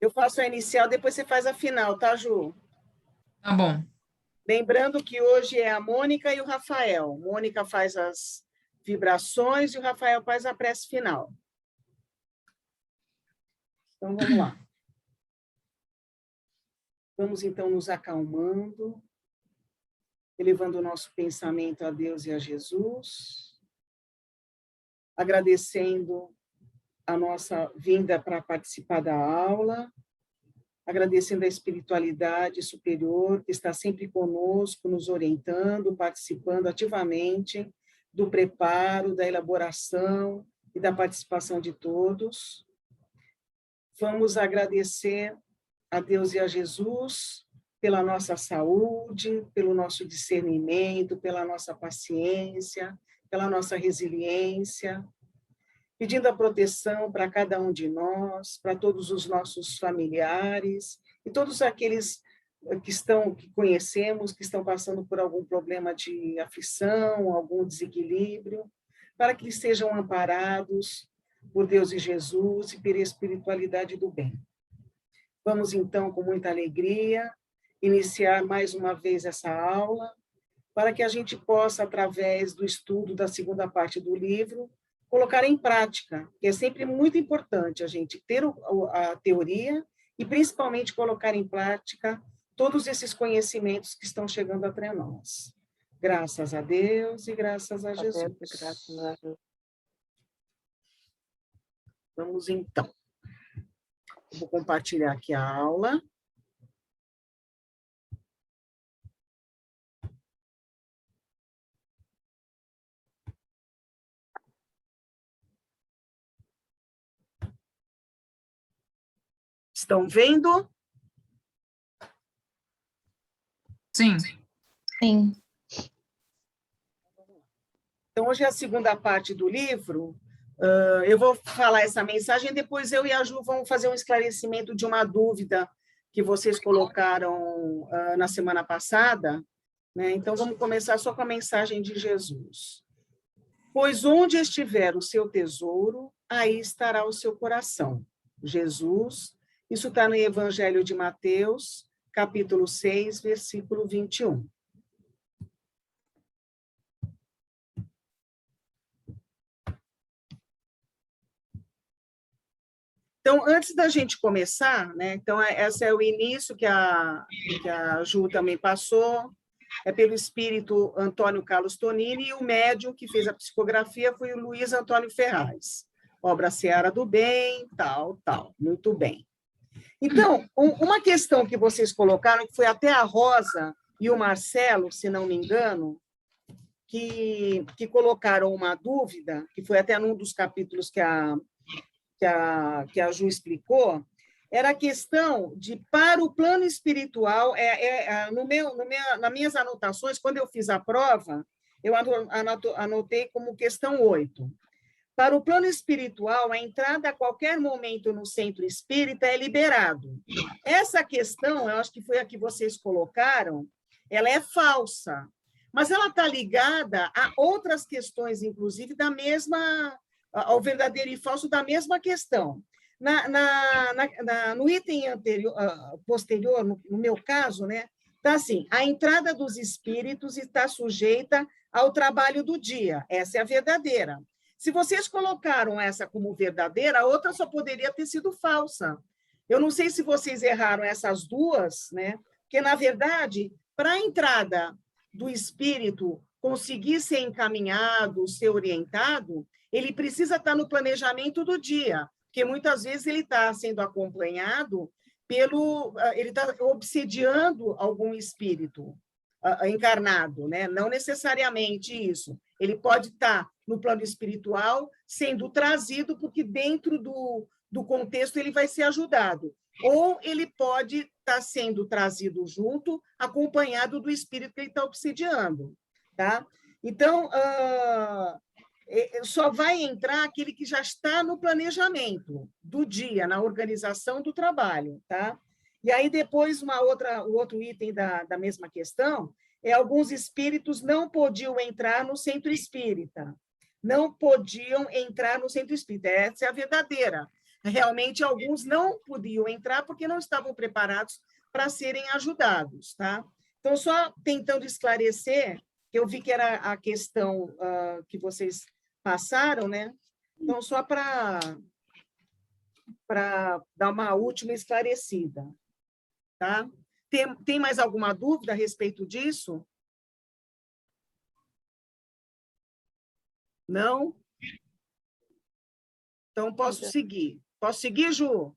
Eu faço a inicial, depois você faz a final, tá, Ju? Tá bom. Lembrando que hoje é a Mônica e o Rafael. Mônica faz as vibrações e o Rafael faz a prece final. Então, vamos lá. Vamos, então, nos acalmando, elevando o nosso pensamento a Deus e a Jesus, agradecendo a nossa vinda para participar da aula, agradecendo a espiritualidade superior que está sempre conosco, nos orientando, participando ativamente do preparo, da elaboração e da participação de todos. Vamos agradecer a Deus e a Jesus pela nossa saúde, pelo nosso discernimento, pela nossa paciência, pela nossa resiliência, pedindo a proteção para cada um de nós, para todos os nossos familiares e todos aqueles que conhecemos, que estão passando por algum problema de aflição, algum desequilíbrio, para que sejam amparados por Deus e Jesus e pela espiritualidade do bem. Vamos, então, com muita alegria, iniciar mais uma vez essa aula, para que a gente possa, através do estudo da segunda parte do livro, colocar em prática, que é sempre muito importante a gente ter a teoria e, principalmente, colocar em prática todos esses conhecimentos que estão chegando até nós. Graças a Deus e graças a Jesus. Graças a Deus. Vamos, então. Vou compartilhar aqui a aula. Estão vendo? Sim. Sim. Então, hoje é a segunda parte do livro. Eu vou falar essa mensagem, depois eu e a Ju vamos fazer um esclarecimento de uma dúvida que vocês colocaram na semana passada, né? Então, vamos começar só com a mensagem de Jesus. Pois onde estiver o seu tesouro, aí estará o seu coração. Jesus, isso está no Evangelho de Mateus, capítulo 6, versículo 21. Então, antes da gente começar, né, então, esse é o início que a Ju também passou, é pelo espírito Antônio Carlos Tonini, e o médium que fez a psicografia foi o Luiz Antônio Ferraz. Obra Seara do Bem, tal. Muito bem. Então, uma questão que vocês colocaram, que foi até a Rosa e o Marcelo, se não me engano, que colocaram uma dúvida, que foi até num dos capítulos que a Ju explicou, era a questão de, para o plano espiritual, nas minhas anotações, quando eu fiz a prova, eu anotei como questão 8. Para o plano espiritual, a entrada a qualquer momento no centro espírita é liberado. Essa questão, eu acho que foi a que vocês colocaram, ela é falsa, mas ela está ligada a outras questões, inclusive, da mesma, ao verdadeiro e falso da mesma questão. No item anterior, posterior, no meu caso, né, está assim: a entrada dos espíritos está sujeita ao trabalho do dia. Essa é a verdadeira. Se vocês colocaram essa como verdadeira, a outra só poderia ter sido falsa. Eu não sei se vocês erraram essas duas, né? Porque, na verdade, para a entrada do espírito conseguir ser encaminhado, ser orientado, ele precisa estar no planejamento do dia, porque muitas vezes ele está sendo acompanhado ele está obsediando algum espírito encarnado, né? Não necessariamente isso. Ele pode estar no plano espiritual sendo trazido, porque dentro do contexto ele vai ser ajudado. Ou ele pode estar sendo trazido junto, acompanhado do espírito que ele está obsediando. Tá? Então, só vai entrar aquele que já está no planejamento do dia, na organização do trabalho. Tá? E aí, depois, o outro item da mesma questão é: alguns espíritos não podiam entrar no centro espírita. Não podiam entrar no centro espírita. Essa é a verdadeira. realmente alguns não podiam entrar porque não estavam preparados para serem ajudados, tá? Então, só tentando esclarecer, que eu vi que era a questão que vocês passaram, né? Então, só para dar uma última esclarecida, tá? Tem mais alguma dúvida a respeito disso? Não? Então, posso seguir. Posso seguir, Ju?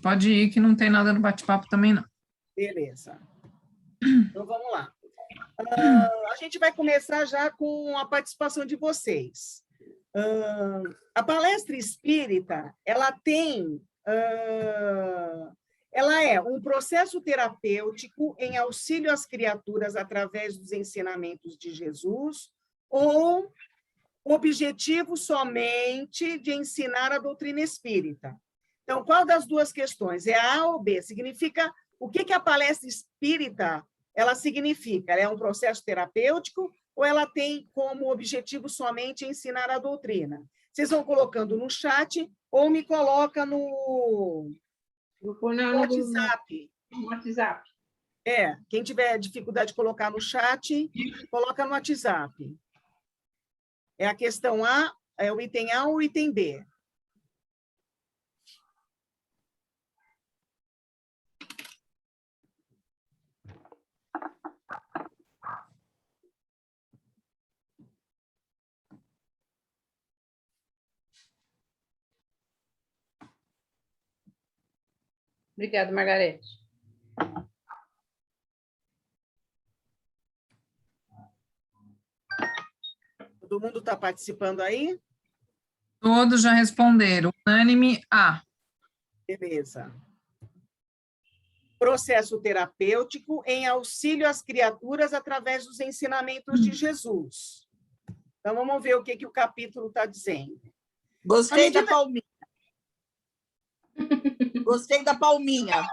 Pode ir, que não tem nada no bate-papo também, não. Beleza. Então, vamos lá. A gente vai começar já com a participação de vocês. A palestra espírita, ela é um processo terapêutico em auxílio às criaturas através dos ensinamentos de Jesus, ou objetivo somente de ensinar a doutrina espírita. Então, qual das duas questões? É a ou B? Significa o que a palestra espírita ela significa? Ela é um processo terapêutico ou ela tem como objetivo somente ensinar a doutrina? Vocês vão colocando no chat ou me coloca no WhatsApp. No WhatsApp. Quem tiver dificuldade de colocar no chat, coloca no WhatsApp. É a questão A, é o item A ou o item B? Obrigada, Margarete. Todo mundo está participando aí? Todos já responderam. Unânime A. Beleza. Processo terapêutico em auxílio às criaturas através dos ensinamentos de Jesus. Então, vamos ver o que o capítulo está dizendo. Gostei da palminha. Gostei da palminha.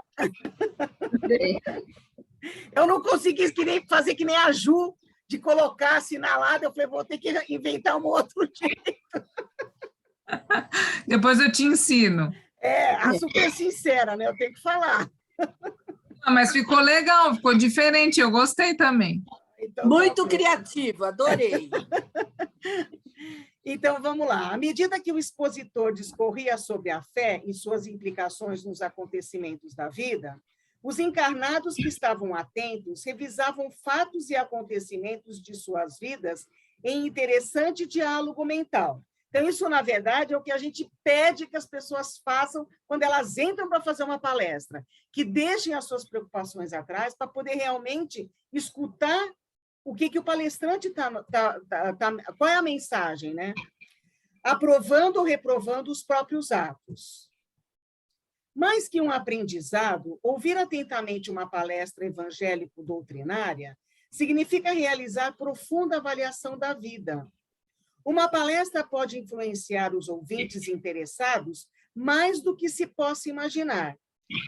Eu não consegui fazer que nem a Ju, de colocar assinalada. Eu falei, vou ter que inventar um outro jeito. Depois eu te ensino. A super sincera, né? Eu tenho que falar. Mas ficou legal, ficou diferente, eu gostei também. Então, muito criativo, adorei. Então, vamos lá. À medida que o expositor discorria sobre a fé e suas implicações nos acontecimentos da vida, os encarnados que estavam atentos revisavam fatos e acontecimentos de suas vidas em interessante diálogo mental. Então, isso, na verdade, é o que a gente pede que as pessoas façam quando elas entram para fazer uma palestra, que deixem as suas preocupações atrás para poder realmente escutar o que o palestrante qual é a mensagem, né? Aprovando ou reprovando os próprios atos. Mais que um aprendizado, ouvir atentamente uma palestra evangélico-doutrinária significa realizar profunda avaliação da vida. Uma palestra pode influenciar os ouvintes interessados mais do que se possa imaginar.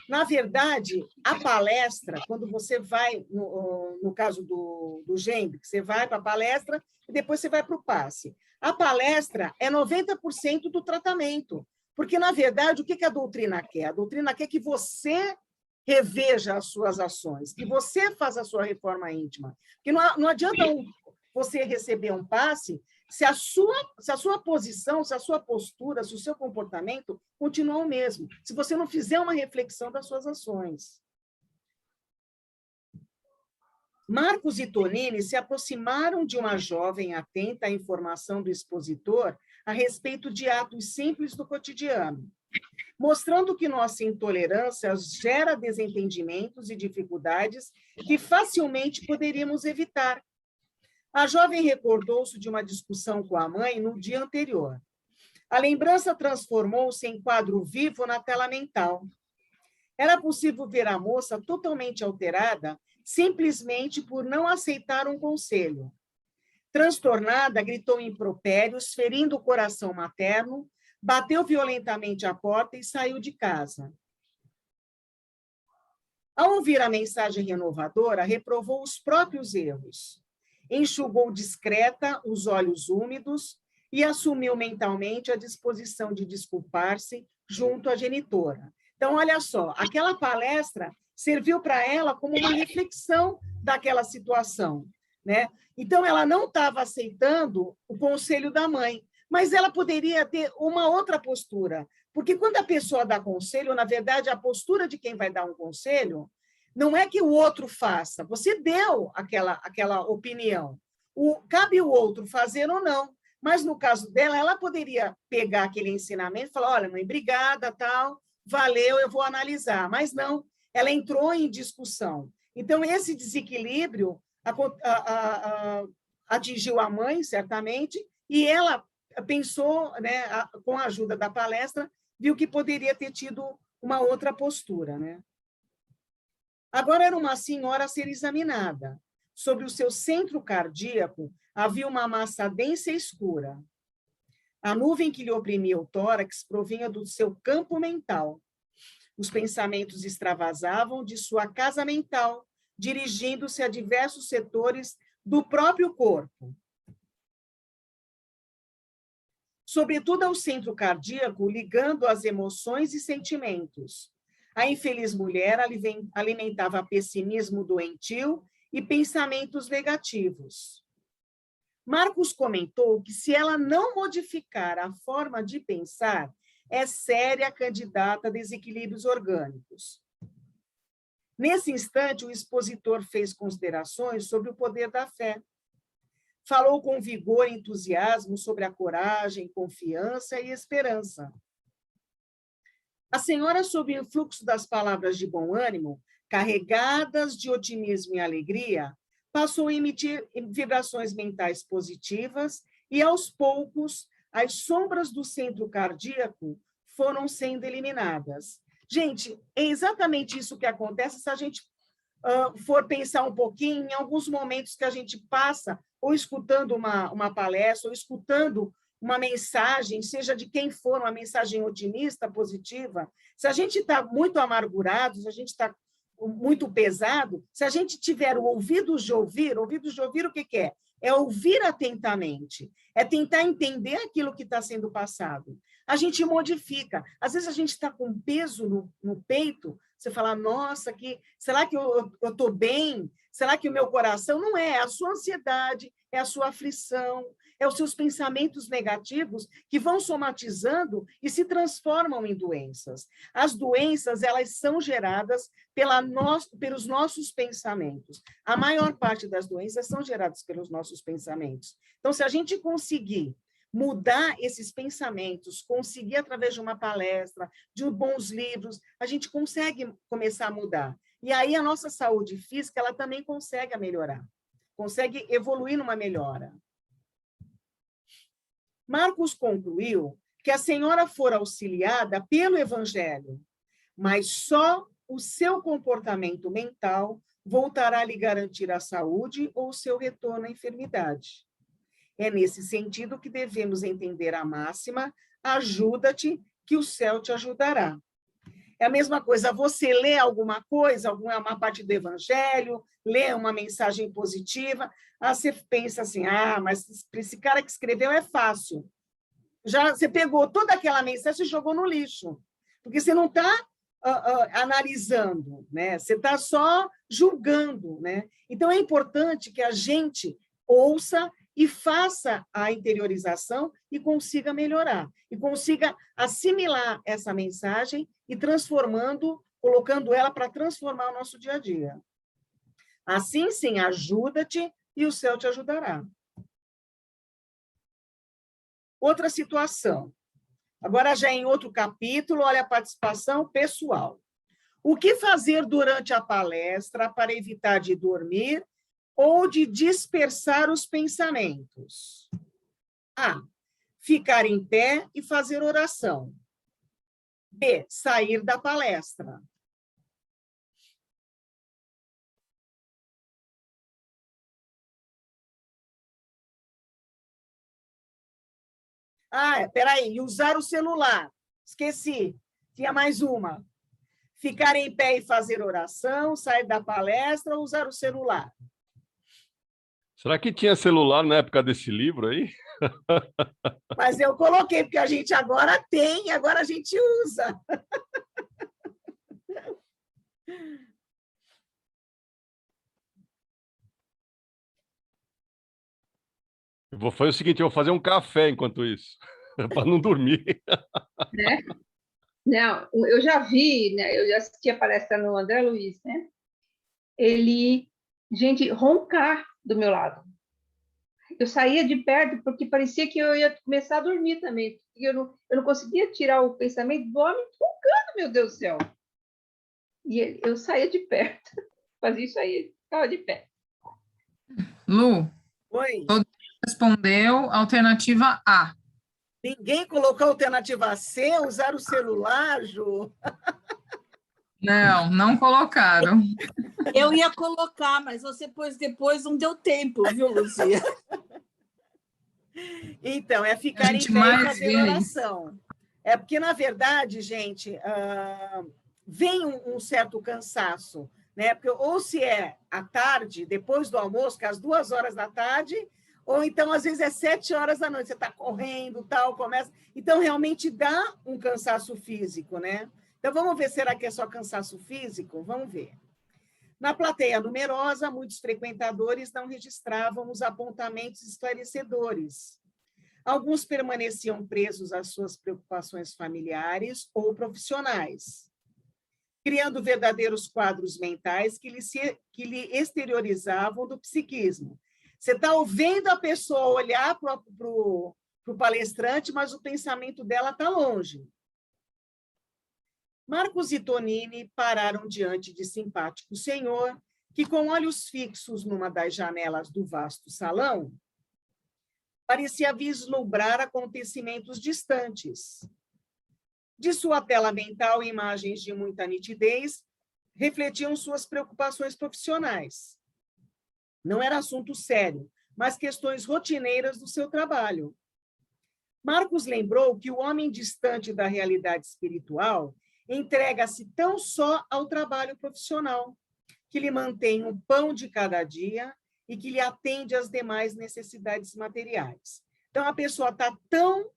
Na verdade, a palestra, quando você vai, no caso do GEMB, você vai para a palestra e depois você vai para o passe. A palestra é 90% do tratamento, porque, na verdade, o que a doutrina quer? A doutrina quer que você reveja as suas ações, que você faça a sua reforma íntima. Porque não adianta você receber um passe se a sua posição, se a sua postura, se o seu comportamento continua o mesmo, se você não fizer uma reflexão das suas ações. Marcos e Tonini se aproximaram de uma jovem atenta à informação do expositor a respeito de atos simples do cotidiano, mostrando que nossa intolerância gera desentendimentos e dificuldades que facilmente poderíamos evitar. A jovem recordou-se de uma discussão com a mãe no dia anterior. A lembrança transformou-se em quadro vivo na tela mental. Era possível ver a moça totalmente alterada, simplesmente por não aceitar um conselho. Transtornada, gritou impropérios, ferindo o coração materno, bateu violentamente a porta e saiu de casa. Ao ouvir a mensagem renovadora, reprovou os próprios erros. Enxugou discreta os olhos úmidos, e assumiu mentalmente a disposição de desculpar-se junto à genitora. Então, olha só, aquela palestra serviu para ela como uma reflexão daquela situação, né? Então, ela não estava aceitando o conselho da mãe, mas ela poderia ter uma outra postura, porque quando a pessoa dá conselho, na verdade, a postura de quem vai dar um conselho não é que o outro faça, você deu aquela opinião. Cabe o outro fazer ou não, mas no caso dela, ela poderia pegar aquele ensinamento e falar, olha, mãe, obrigada, tal, valeu, eu vou analisar, mas não, ela entrou em discussão. Então, esse desequilíbrio atingiu a mãe, certamente, e ela pensou, né, com a ajuda da palestra, viu que poderia ter tido uma outra postura, né? Agora era uma senhora a ser examinada. Sobre o seu centro cardíaco havia uma massa densa e escura. A nuvem que lhe oprimia o tórax provinha do seu campo mental. Os pensamentos extravasavam de sua casa mental, dirigindo-se a diversos setores do próprio corpo. Sobretudo ao centro cardíaco, ligando as emoções e sentimentos. A infeliz mulher alimentava pessimismo doentio e pensamentos negativos. Marcos comentou que, se ela não modificar a forma de pensar, é séria candidata a desequilíbrios orgânicos. Nesse instante, o expositor fez considerações sobre o poder da fé. Falou com vigor e entusiasmo sobre a coragem, confiança e esperança. A senhora, sob o influxo das palavras de bom ânimo, carregadas de otimismo e alegria, passou a emitir vibrações mentais positivas e, aos poucos, as sombras do centro cardíaco foram sendo eliminadas. Gente, é exatamente isso que acontece se a gente for pensar um pouquinho em alguns momentos que a gente passa ou escutando uma palestra, ou escutando uma mensagem, seja de quem for, uma mensagem otimista, positiva. Se a gente está muito amargurado, se a gente está muito pesado, se a gente tiver o ouvidos de ouvir o que é? É ouvir atentamente, é tentar entender aquilo que está sendo passado. A gente modifica. Às vezes a gente está com peso no peito, você fala, nossa, será que eu estou bem? Será que o meu coração? Não é, é a sua ansiedade, é a sua aflição, é os seus pensamentos negativos que vão somatizando e se transformam em doenças. As doenças, elas são geradas pelos nossos pensamentos. A maior parte das doenças são geradas pelos nossos pensamentos. Então, se a gente conseguir mudar esses pensamentos, conseguir, através de uma palestra, de bons livros, a gente consegue começar a mudar. E aí a nossa saúde física, ela também consegue melhorar, consegue evoluir numa melhora. Marcos concluiu que a senhora fora auxiliada pelo Evangelho, mas só o seu comportamento mental voltará a lhe garantir a saúde ou o seu retorno à enfermidade. É nesse sentido que devemos entender a máxima, ajuda-te, que o céu te ajudará. É a mesma coisa, você lê alguma coisa, uma parte do Evangelho, lê uma mensagem positiva, você pensa assim, mas esse cara que escreveu é fácil. Já você pegou toda aquela mensagem e jogou no lixo, porque você não está analisando, né? Você está só julgando, né? Então, é importante que a gente ouça e faça a interiorização e consiga melhorar, e consiga assimilar essa mensagem e colocando ela para transformar o nosso dia a dia. Assim, sim, ajuda-te e o céu te ajudará. Outra situação. Agora, já em outro capítulo, olha a participação pessoal. O que fazer durante a palestra para evitar de dormir ou de dispersar os pensamentos? A. Ficar em pé e fazer oração. B. Sair da palestra. Peraí, usar o celular. Esqueci, tinha mais uma. Ficar em pé e fazer oração, sair da palestra ou usar o celular? Será que tinha celular na época desse livro aí? Mas eu coloquei, porque a gente agora tem, agora a gente usa. Foi o seguinte, eu vou fazer um café enquanto isso, para não dormir. Né? Não, eu já vi, né? Eu já assisti a palestra no André Luiz, né? Ele, gente, roncar do meu lado. Eu saía de perto porque parecia que eu ia começar a dormir também. Eu não conseguia tirar o pensamento do homem roncando, meu Deus do céu. E eu saía de perto, fazia isso aí, ficava de pé. Lu, Oi. respondeu alternativa A. Ninguém colocou a alternativa C, usar o celular, Ju? Não, não colocaram. Eu ia colocar, mas você pôs depois, não deu tempo, viu, Luzia? Então, é ficar em gente pé e mais fazer vê oração. É porque, na verdade, gente, vem um certo cansaço, né? Porque ou se é à tarde, depois do almoço, que é às 2 horas da tarde, ou então, às vezes, é 7 horas da noite, você está correndo, tal, começa... Então, realmente dá um cansaço físico, né? Então, vamos ver, será que é só cansaço físico? Vamos ver. Na plateia numerosa, muitos frequentadores não registravam os apontamentos esclarecedores. Alguns permaneciam presos às suas preocupações familiares ou profissionais, criando verdadeiros quadros mentais que lhe exteriorizavam do psiquismo. Você está ouvindo a pessoa olhar para o palestrante, mas o pensamento dela está longe. Marcos e Tonini pararam diante de simpático senhor, que, com olhos fixos numa das janelas do vasto salão, parecia vislumbrar acontecimentos distantes. De sua tela mental, imagens de muita nitidez refletiam suas preocupações profissionais. Não era assunto sério, mas questões rotineiras do seu trabalho. Marcos lembrou que o homem distante da realidade espiritual entrega-se tão só ao trabalho profissional, que lhe mantém o pão de cada dia e que lhe atende às demais necessidades materiais. Então, a pessoa está tão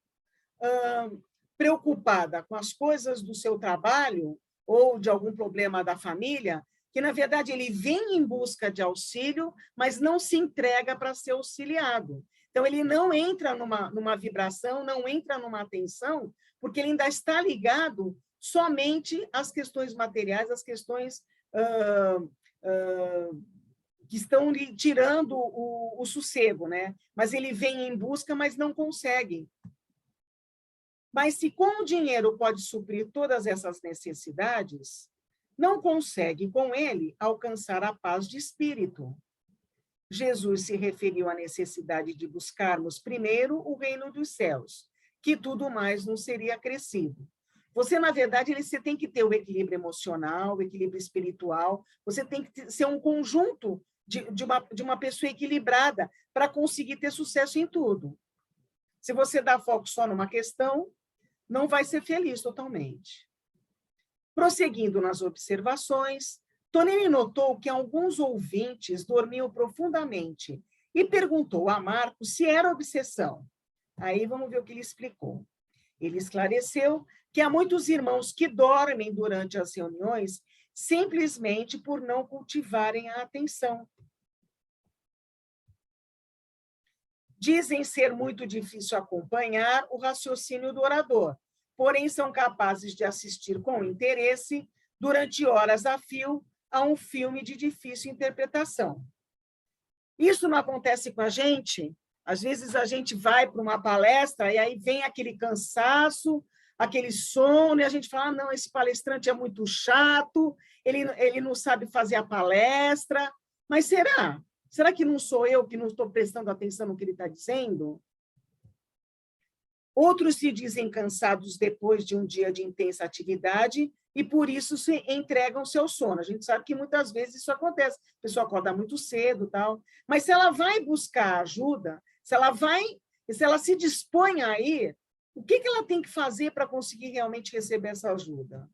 preocupada com as coisas do seu trabalho ou de algum problema da família, que, na verdade, ele vem em busca de auxílio, mas não se entrega para ser auxiliado. Então, ele não entra numa vibração, não entra numa atenção, porque ele ainda está ligado somente às questões materiais, às questões que estão lhe tirando o sossego, né? Mas ele vem em busca, mas não consegue. Mas se com o dinheiro pode suprir todas essas necessidades, não consegue com ele alcançar a paz de espírito. Jesus se referiu à necessidade de buscarmos primeiro o reino dos céus, que tudo mais nos seria acrescido. Você, na verdade, você tem que ter o equilíbrio emocional, o equilíbrio espiritual, você tem que ser um conjunto de uma pessoa equilibrada para conseguir ter sucesso em tudo. Se você dá foco só numa questão, não vai ser feliz totalmente. Prosseguindo nas observações, Tonini notou que alguns ouvintes dormiam profundamente e perguntou a Marcos se era obsessão. Aí vamos ver o que ele explicou. Ele esclareceu que há muitos irmãos que dormem durante as reuniões simplesmente por não cultivarem a atenção. Dizem ser muito difícil acompanhar o raciocínio do orador, porém são capazes de assistir com interesse, durante horas a fio, a um filme de difícil interpretação. Isso não acontece com a gente? Às vezes a gente vai para uma palestra e aí vem aquele cansaço, aquele sono, e a gente fala, não, esse palestrante é muito chato, ele não sabe fazer a palestra. Mas será? Será que não sou eu que não estou prestando atenção no que ele está dizendo? Outros se dizem cansados depois de um dia de intensa atividade e, por isso, se entregam seu sono. A gente sabe que muitas vezes isso acontece. A pessoa acorda muito cedo, tal. Mas se ela vai buscar ajuda, se ela se dispõe a ir, o que ela tem que fazer para conseguir realmente receber essa ajuda?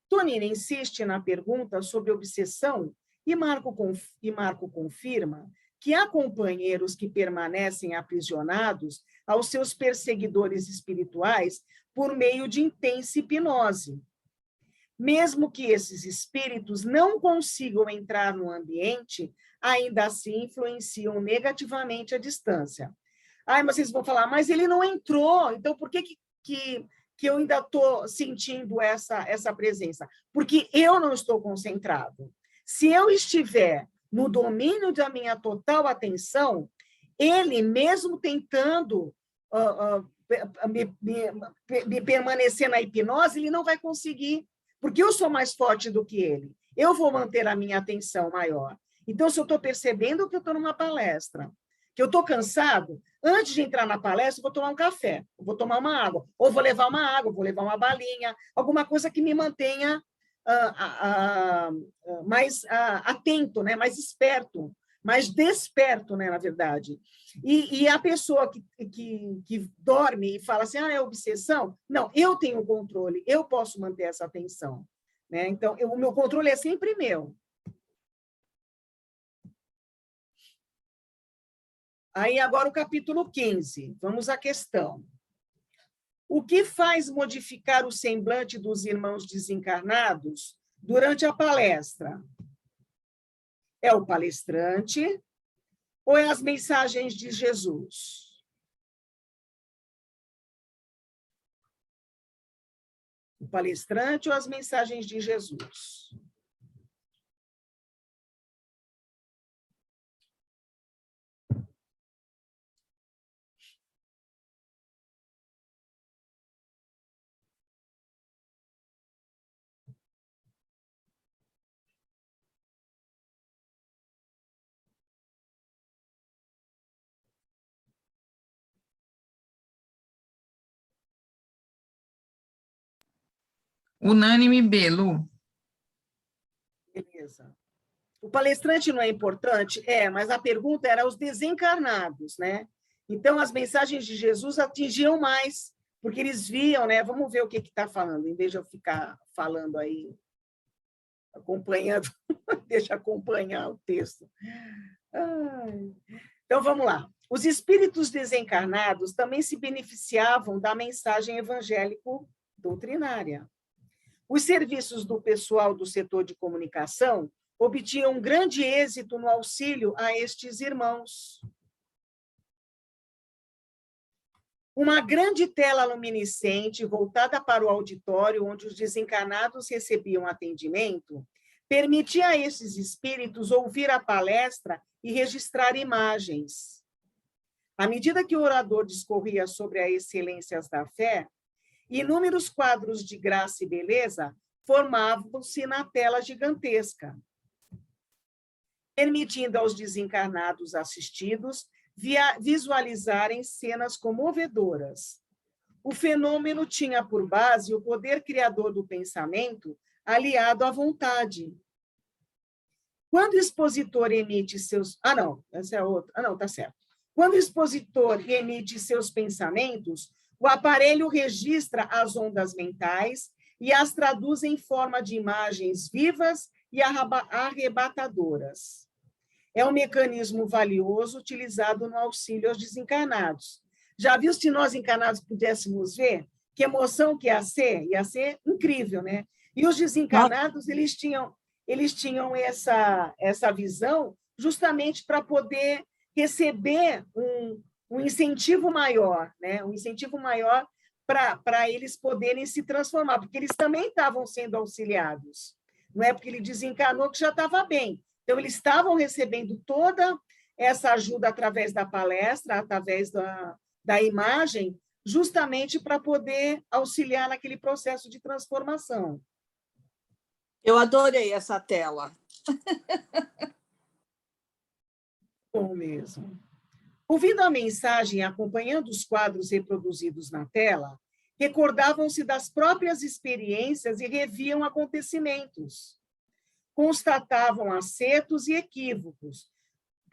Tonini insiste na pergunta sobre obsessão e Marco confirma que há companheiros que permanecem aprisionados aos seus perseguidores espirituais por meio de intensa hipnose. Mesmo que esses espíritos não consigam entrar no ambiente, ainda assim influenciam negativamente a distância. Ai, mas vocês vão falar, mas ele não entrou, então por que eu ainda estou sentindo essa presença? Porque eu não estou concentrado. Se eu estiver no domínio da minha total atenção, ele, mesmo tentando me permanecer na hipnose, ele não vai conseguir, porque eu sou mais forte do que ele. Eu vou manter a minha atenção maior. Então, se eu estou percebendo que eu estou numa palestra, que eu estou cansado, antes de entrar na palestra, eu vou tomar um café, eu vou tomar uma água, ou vou levar uma água, vou levar uma balinha, alguma coisa que me mantenha mais atento, né? Mais esperto, mais desperto, né? Na verdade. E a pessoa que dorme e fala assim, é obsessão? Não, eu tenho o controle, eu posso manter essa atenção. Né? Então, o meu controle é sempre meu. Aí, agora, o capítulo 15. Vamos à questão. O que faz modificar o semblante dos irmãos desencarnados durante a palestra? É o palestrante ou é as mensagens de Jesus? O palestrante ou as mensagens de Jesus? Unânime B, Lu. Beleza. O palestrante não é importante? É, mas a pergunta era os desencarnados, né? Então, as mensagens de Jesus atingiam mais, porque eles viam, né? Vamos ver o que está falando, em vez de eu ficar falando aí, acompanhando, deixa eu acompanhar o texto. Ai. Então, vamos lá. Os espíritos desencarnados também se beneficiavam da mensagem evangélico-doutrinária. Os serviços do pessoal do setor de comunicação obtinham grande êxito no auxílio a estes irmãos. Uma grande tela luminescente voltada para o auditório onde os desencarnados recebiam atendimento permitia a esses espíritos ouvir a palestra e registrar imagens. À medida que o orador discorria sobre as excelências da fé, inúmeros quadros de graça e beleza formavam-se na tela gigantesca, permitindo aos desencarnados assistidos visualizarem cenas comovedoras. O fenômeno tinha por base o poder criador do pensamento aliado à vontade. Quando o expositor emite seus... essa é outra. Não, tá certo. Quando o expositor emite seus pensamentos, o aparelho registra as ondas mentais e as traduz em forma de imagens vivas e arrebatadoras. É um mecanismo valioso utilizado no auxílio aos desencarnados. Já viu se nós encarnados pudéssemos ver? Que emoção que ia ser? Ia ser incrível, né? E os desencarnados, eles tinham essa visão justamente para poder receber um incentivo maior, né? Um incentivo maior para eles poderem se transformar, porque eles também estavam sendo auxiliados. Não é porque ele desencarnou que já estava bem. Então, eles estavam recebendo toda essa ajuda através da palestra, através da imagem, justamente para poder auxiliar naquele processo de transformação. Eu adorei essa tela. Bom mesmo. Ouvindo a mensagem e acompanhando os quadros reproduzidos na tela, recordavam-se das próprias experiências e reviam acontecimentos. Constatavam acertos e equívocos.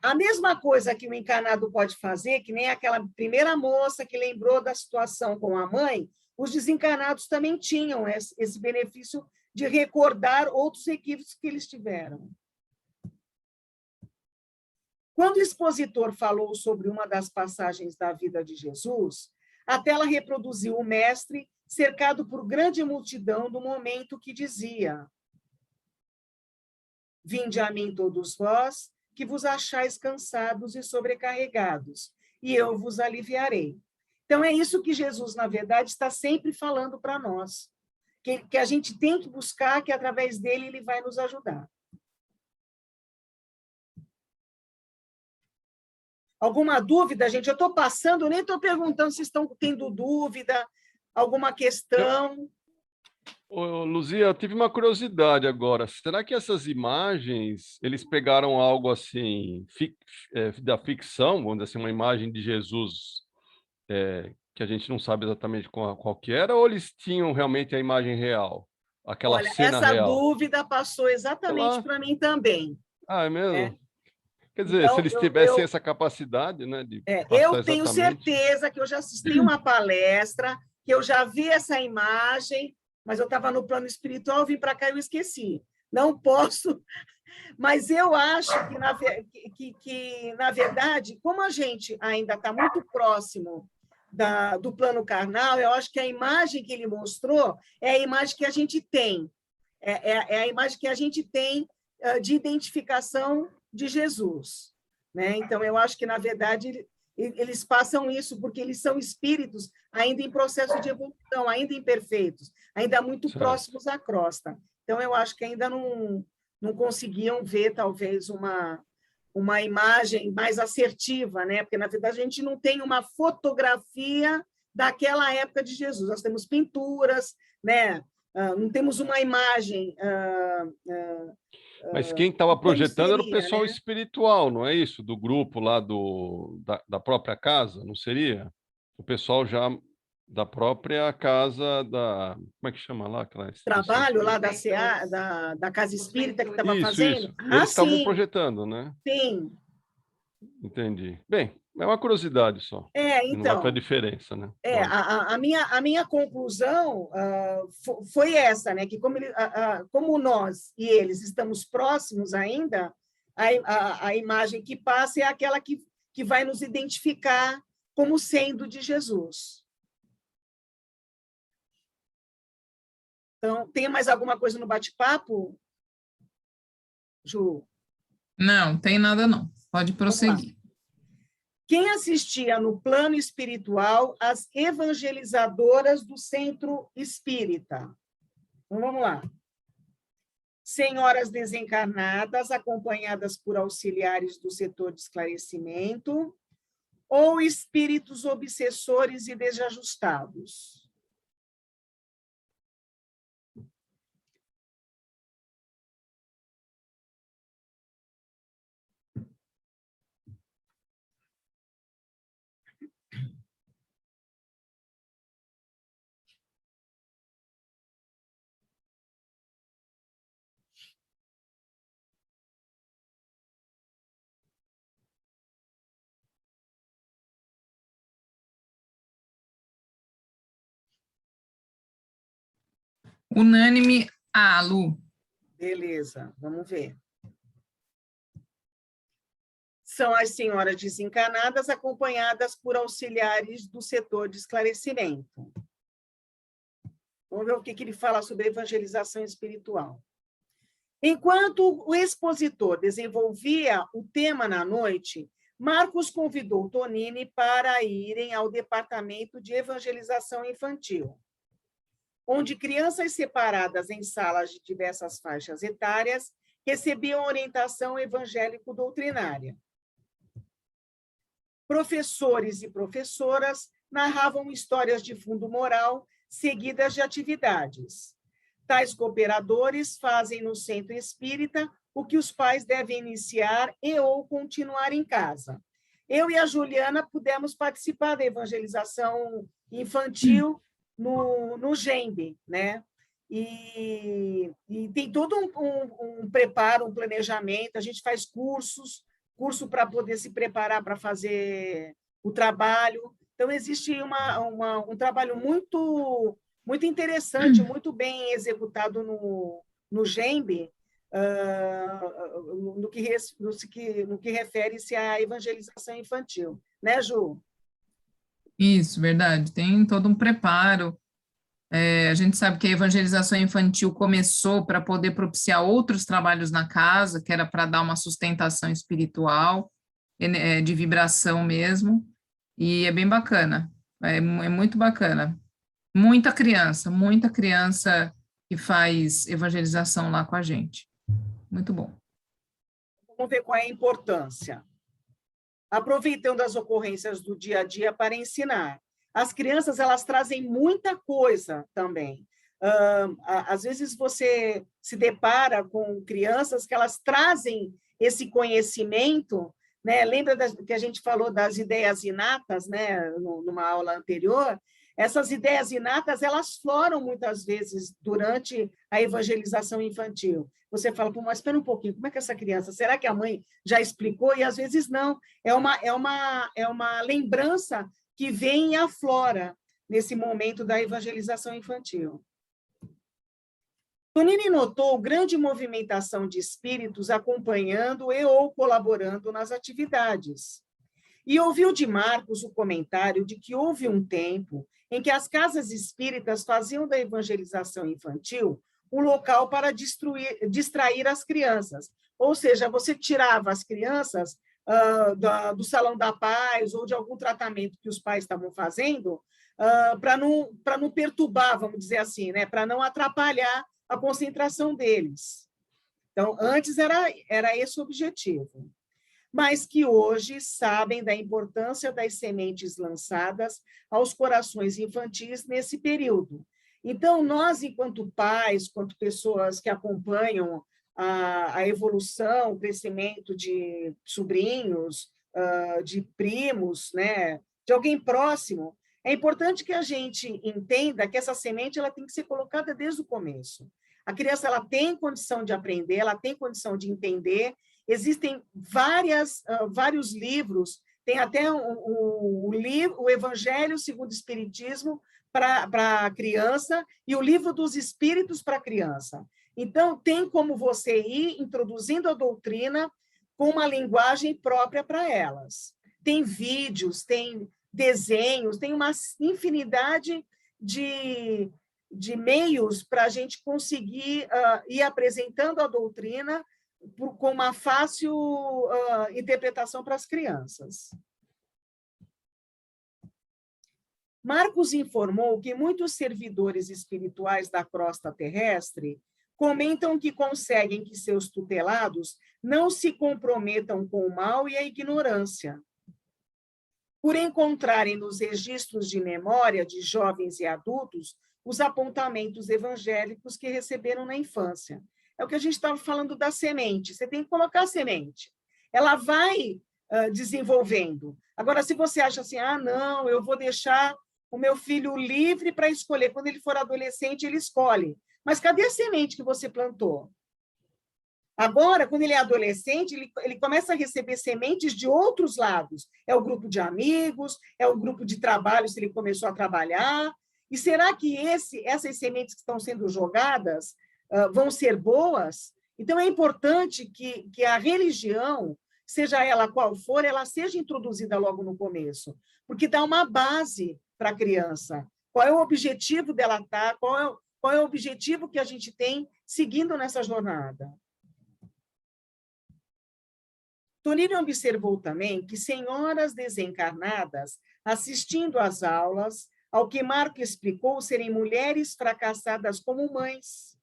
A mesma coisa que o encarnado pode fazer, que nem aquela primeira moça que lembrou da situação com a mãe, os desencarnados também tinham esse benefício de recordar outros equívocos que eles tiveram. Quando o expositor falou sobre uma das passagens da vida de Jesus, a tela reproduziu o mestre cercado por grande multidão no momento que dizia: Vinde a mim todos vós, que vos achais cansados e sobrecarregados, e eu vos aliviarei. Então, é isso que Jesus, na verdade, está sempre falando para nós, que a gente tem que buscar, que através dele ele vai nos ajudar. Alguma dúvida, gente? Eu estou passando, eu nem estou perguntando se estão tendo dúvida, alguma questão. Ô, Luzia, eu tive uma curiosidade agora. Será que essas imagens, eles pegaram algo assim, da ficção, vamos dizer assim, uma imagem de Jesus que a gente não sabe exatamente qual que era, ou eles tinham realmente a imagem real? Aquela Olha, cena essa real? dúvida passou exatamente Ela... para mim também. Ah, é Né? mesmo? Quer dizer, se Então, eles tivessem essa capacidade, né, de passar eu tenho exatamente... certeza que eu já assisti uma palestra, que eu já vi essa imagem, mas eu estava no plano espiritual, vim para cá e eu esqueci. Não posso, mas eu acho que, na verdade, como a gente ainda está muito próximo do plano carnal, eu acho que a imagem que ele mostrou é a imagem que a gente tem, é a imagem que a gente tem de identificação de Jesus. Né? Então, eu acho que, na verdade, eles passam isso porque eles são espíritos ainda em processo de evolução, ainda imperfeitos, ainda muito próximos à crosta. Então, eu acho que ainda não conseguiam ver, talvez, uma imagem mais assertiva, né? Porque, na verdade, a gente não tem uma fotografia daquela época de Jesus. Nós temos pinturas, né? Não temos uma imagem... Mas quem estava projetando era o pessoal né? espiritual, não é isso? Do grupo lá da própria casa, não seria? O pessoal já da própria casa da... Como é que chama lá? Aquela Trabalho lá da Casa Espírita que estava fazendo? Isso. Eles estavam Sim. projetando, né? Sim. Entendi. Bem, é uma curiosidade só. E não vai fazer Então... diferença, né? A minha conclusão foi essa, né? Que como nós e eles estamos próximos ainda, a imagem que passa é aquela que vai nos identificar como sendo de Jesus. Então, tem mais alguma coisa no bate-papo, Ju? Não, tem nada não. Pode prosseguir. Quem assistia no plano espiritual às evangelizadoras do centro espírita? Então, vamos lá. Senhoras desencarnadas, acompanhadas por auxiliares do setor de esclarecimento, ou espíritos obsessores e desajustados? Unânime A, Lu. Beleza, vamos ver. São as senhoras desencarnadas acompanhadas por auxiliares do setor de esclarecimento. Vamos ver o que ele fala sobre evangelização espiritual. Enquanto o expositor desenvolvia o tema na noite, Marcos convidou Tonini para irem ao departamento de evangelização infantil, onde crianças separadas em salas de diversas faixas etárias recebiam orientação evangélico-doutrinária. Professores e professoras narravam histórias de fundo moral seguidas de atividades. Tais cooperadores fazem no centro espírita o que os pais devem iniciar e ou continuar em casa. Eu e a Juliana pudemos participar da evangelização infantil no GEMB, né? E tem todo um preparo, um planejamento, a gente faz curso para poder se preparar para fazer o trabalho. Então, existe um trabalho muito interessante, muito bem executado no GEMB, no que refere-se à evangelização infantil. Né, Ju? Isso, verdade. Tem todo um preparo. A gente sabe que a evangelização infantil começou para poder propiciar outros trabalhos na casa, que era para dar uma sustentação espiritual, de vibração mesmo, e é bem bacana, é muito bacana. Muita criança que faz evangelização lá com a gente. Muito bom. Vamos ver qual é a importância. Aproveitando as ocorrências do dia a dia para ensinar. As crianças, elas trazem muita coisa também. Às vezes você se depara com crianças que elas trazem esse conhecimento, né? Lembra que a gente falou das ideias inatas, né? Numa aula anterior? Essas ideias inatas, elas floram muitas vezes durante a evangelização infantil. Você fala, mas espera um pouquinho, como é que essa criança, será que a mãe já explicou? E às vezes não, é uma lembrança que vem e aflora nesse momento da evangelização infantil. Tonini notou grande movimentação de espíritos acompanhando e ou colaborando nas atividades. E ouviu de Marcos o comentário de que houve um tempo em que as casas espíritas faziam da evangelização infantil um local para distrair as crianças. Ou seja, você tirava as crianças do Salão da Paz ou de algum tratamento que os pais estavam fazendo para não perturbar, vamos dizer assim, né? Para não atrapalhar a concentração deles. Então, antes era esse o objetivo. Mas que hoje sabem da importância das sementes lançadas aos corações infantis nesse período. Então, nós, enquanto pais, enquanto pessoas que acompanham a evolução, o crescimento de sobrinhos, de primos, né, de alguém próximo, é importante que a gente entenda que essa semente ela tem que ser colocada desde o começo. A criança ela tem condição de aprender, ela tem condição de entender. Existem vários livros, tem até o Evangelho segundo o Espiritismo para a criança e o Livro dos Espíritos para a criança. Então, tem como você ir introduzindo a doutrina com uma linguagem própria para elas. Tem vídeos, tem desenhos, tem uma infinidade de meios para a gente conseguir ir apresentando a doutrina com uma fácil interpretação para as crianças. Marcos informou que muitos servidores espirituais da crosta terrestre comentam que conseguem que seus tutelados não se comprometam com o mal e a ignorância, por encontrarem nos registros de memória de jovens e adultos os apontamentos evangélicos que receberam na infância. É o que a gente estava falando da semente. Você tem que colocar a semente. Ela vai desenvolvendo. Agora, se você acha assim, não, eu vou deixar o meu filho livre para escolher. Quando ele for adolescente, ele escolhe. Mas cadê a semente que você plantou? Agora, quando ele é adolescente, ele começa a receber sementes de outros lados. É o grupo de amigos, é o grupo de trabalho, se ele começou a trabalhar. E será que essas sementes que estão sendo jogadas vão ser boas? Então, é importante que a religião, seja ela qual for, ela seja introduzida logo no começo, porque dá uma base para a criança. Qual é o objetivo dela estar? Qual é o objetivo que a gente tem seguindo nessa jornada? Tonini observou também que senhoras desencarnadas, assistindo às aulas, ao que Marco explicou serem mulheres fracassadas como mães.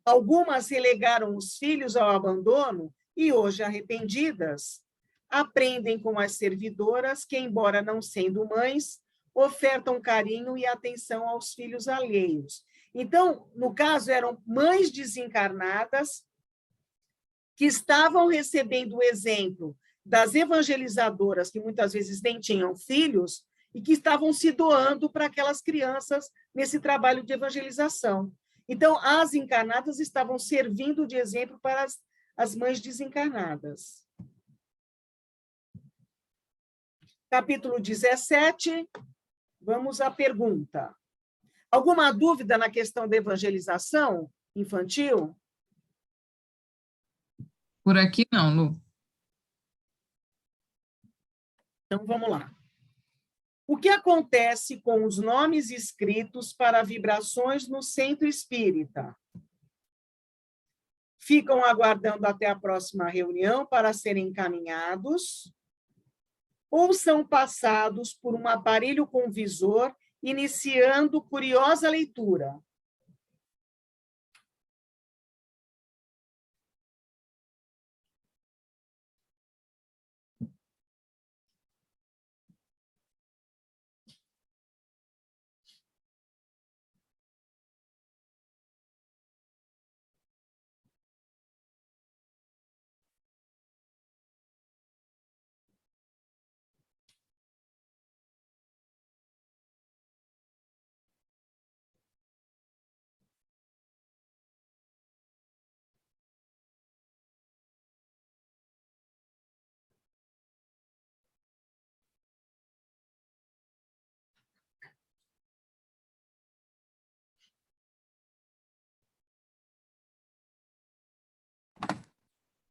Algumas relegaram os filhos ao abandono e, hoje arrependidas, aprendem com as servidoras que, embora não sendo mães, ofertam carinho e atenção aos filhos alheios. Então, no caso, eram mães desencarnadas que estavam recebendo o exemplo das evangelizadoras, que muitas vezes nem tinham filhos, e que estavam se doando para aquelas crianças nesse trabalho de evangelização. Então, as encarnadas estavam servindo de exemplo para as mães desencarnadas. Capítulo 17, vamos à pergunta. Alguma dúvida na questão da evangelização infantil? Por aqui não, Lu. Então, vamos lá. O que acontece com os nomes escritos para vibrações no centro espírita? Ficam aguardando até a próxima reunião para serem encaminhados ou são passados por um aparelho com visor, iniciando curiosa leitura?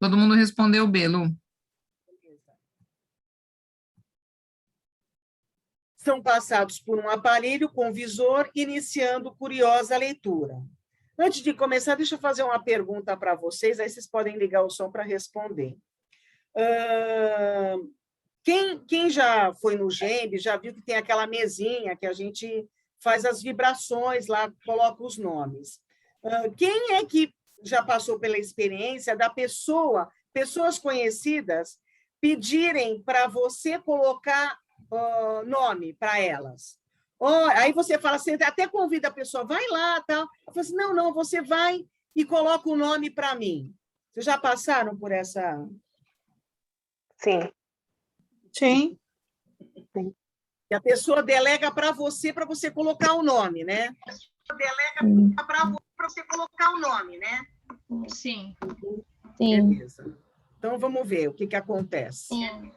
Todo mundo respondeu B, Lu. São passados por um aparelho com visor, iniciando curiosa leitura. Antes de começar, deixa eu fazer uma pergunta para vocês, aí vocês podem ligar o som para responder. Quem já foi no GEMB, já viu que tem aquela mesinha que a gente faz as vibrações lá, coloca os nomes. Quem é que já passou pela experiência da pessoas conhecidas, pedirem para você colocar nome para elas? Aí você fala assim, até convida a pessoa, vai lá, tal. Eu falo assim, não, você vai e coloca o nome para mim. Vocês já passaram por essa? Sim. Sim. E a pessoa delega para você colocar o nome, né? Delega para você colocar o nome, né? Sim. Sim. Beleza. Então, vamos ver o que acontece. Sim.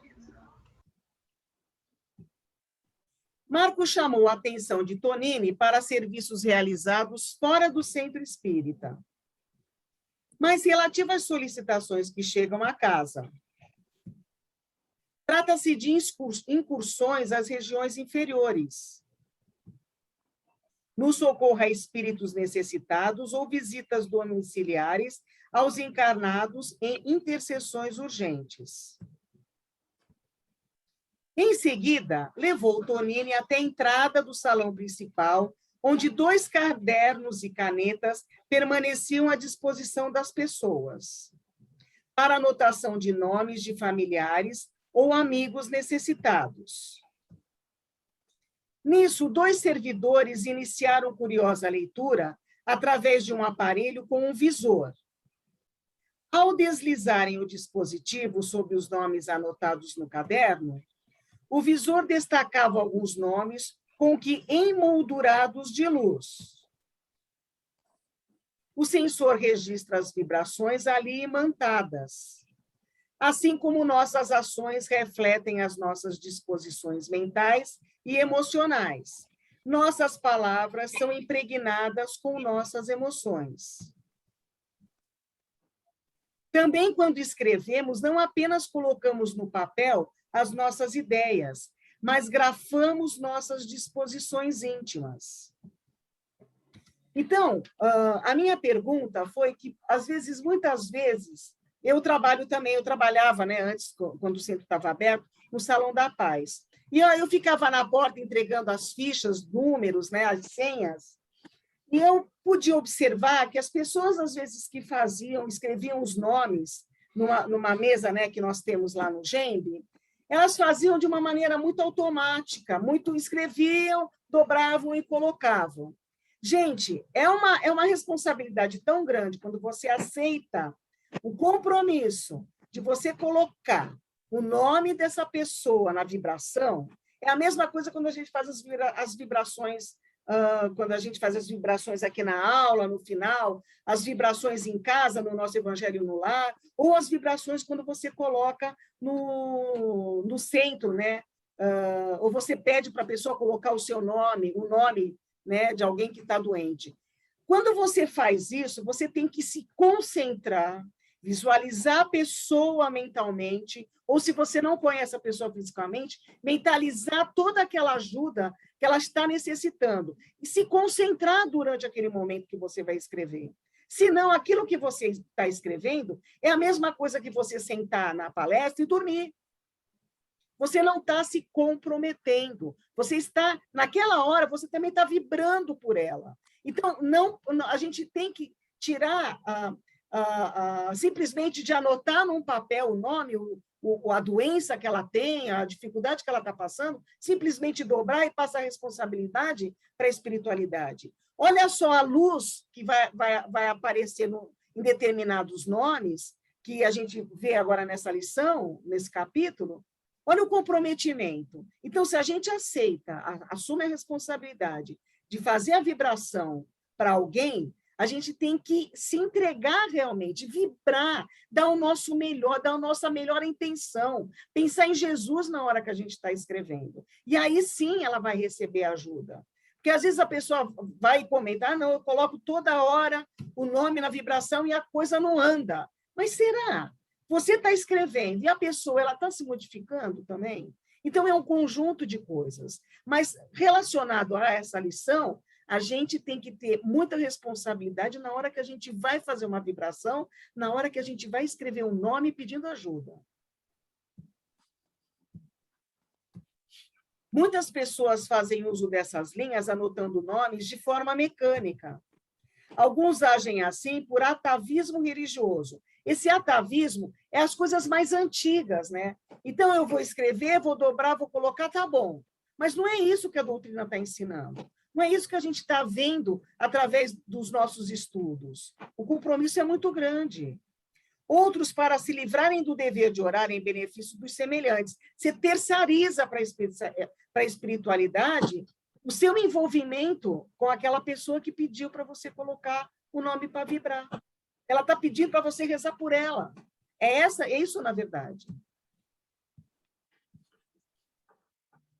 Marco chamou a atenção de Tonini para serviços realizados fora do centro espírita, mas relativo às solicitações que chegam à casa. Trata-se de incursões às regiões inferiores, no socorro a espíritos necessitados ou visitas domiciliares aos encarnados em intercessões urgentes. Em seguida, levou Tonini até a entrada do salão principal, onde 2 cadernos e canetas permaneciam à disposição das pessoas, para anotação de nomes de familiares ou amigos necessitados. Nisso, 2 servidores iniciaram curiosa leitura através de um aparelho com um visor. Ao deslizarem o dispositivo sobre os nomes anotados no caderno, o visor destacava alguns nomes com que emoldurados de luz. O sensor registra as vibrações ali imantadas, assim como nossas ações refletem as nossas disposições mentais e emocionais. Nossas palavras são impregnadas com nossas emoções. Também, quando escrevemos, não apenas colocamos no papel as nossas ideias, mas grafamos nossas disposições íntimas. Então, a minha pergunta foi que, muitas vezes, eu trabalhava, né, antes, quando o centro estava aberto, no Salão da Paz. E eu ficava na porta entregando as fichas, números, né, as senhas, e eu podia observar que as pessoas, às vezes, que escreviam os nomes numa mesa, né, que nós temos lá no GEMB, elas faziam de uma maneira muito automática, escreviam, dobravam e colocavam. Gente, é uma responsabilidade tão grande quando você aceita o compromisso de você colocar o nome dessa pessoa na vibração. É a mesma coisa quando a gente faz as vibrações, quando a gente faz as vibrações aqui na aula, no final, as vibrações em casa, no nosso Evangelho no Lar, ou as vibrações quando você coloca no centro, né? Ou você pede para a pessoa colocar o seu nome, o nome, né, de alguém que está doente. Quando você faz isso, você tem que se concentrar, Visualizar a pessoa mentalmente, ou se você não conhece a pessoa fisicamente, mentalizar toda aquela ajuda que ela está necessitando e se concentrar durante aquele momento que você vai escrever. Senão, aquilo que você está escrevendo é a mesma coisa que você sentar na palestra e dormir. Você não está se comprometendo. Você está, naquela hora, você também está vibrando por ela. Então, a gente tem que tirar simplesmente de anotar num papel o nome, a doença que ela tem, a dificuldade que ela está passando, simplesmente dobrar e passar a responsabilidade para a espiritualidade. Olha só a luz que vai aparecer em determinados nomes, que a gente vê agora nessa lição, nesse capítulo. Olha o comprometimento. Então, se a gente aceita, assume a responsabilidade de fazer a vibração para alguém, a gente tem que se entregar realmente, vibrar, dar o nosso melhor, dar a nossa melhor intenção, pensar em Jesus na hora que a gente está escrevendo. E aí sim ela vai receber ajuda. Porque às vezes a pessoa vai comentar, não, eu coloco toda hora o nome na vibração e a coisa não anda. Mas será? Você está escrevendo e a pessoa ela está se modificando também? Então, é um conjunto de coisas. Mas, relacionado a essa lição, a gente tem que ter muita responsabilidade na hora que a gente vai fazer uma vibração, na hora que a gente vai escrever um nome pedindo ajuda. Muitas pessoas fazem uso dessas linhas, anotando nomes de forma mecânica. Alguns agem assim por atavismo religioso. Esse atavismo é as coisas mais antigas, né? Então, eu vou escrever, vou dobrar, vou colocar, tá bom. Mas não é isso que a doutrina está ensinando. Não é isso que a gente está vendo através dos nossos estudos. O compromisso é muito grande. Outros, para se livrarem do dever de orar em benefício dos semelhantes, você terceiriza para a espiritualidade o seu envolvimento com aquela pessoa que pediu para você colocar o nome para vibrar. Ela está pedindo para você rezar por ela. É isso, na verdade.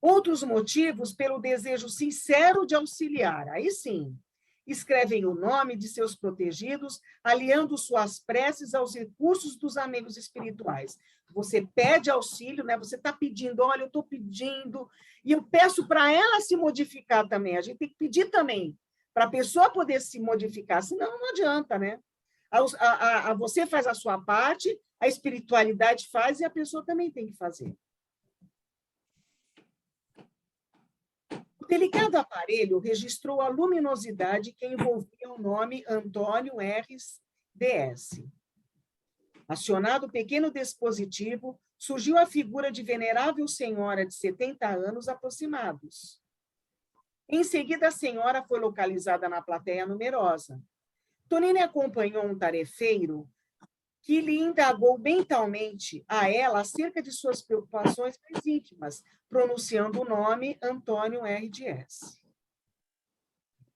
Outros motivos pelo desejo sincero de auxiliar. Aí sim, escrevem o nome de seus protegidos, aliando suas preces aos recursos dos amigos espirituais. Você pede auxílio, né? Você está pedindo, olha, eu estou pedindo, e eu peço para ela se modificar também. A gente tem que pedir também, para a pessoa poder se modificar, senão não adianta, né? Você faz a sua parte, a espiritualidade faz, e a pessoa também tem que fazer. O delicado aparelho registrou a luminosidade que envolvia o nome Antônio RDS. Acionado o pequeno dispositivo, surgiu a figura de venerável senhora de 70 anos aproximados. Em seguida, a senhora foi localizada na plateia numerosa. Tonini acompanhou um tarefeiro que lhe indagou mentalmente a ela acerca de suas preocupações mais íntimas, pronunciando o nome Antônio RDS.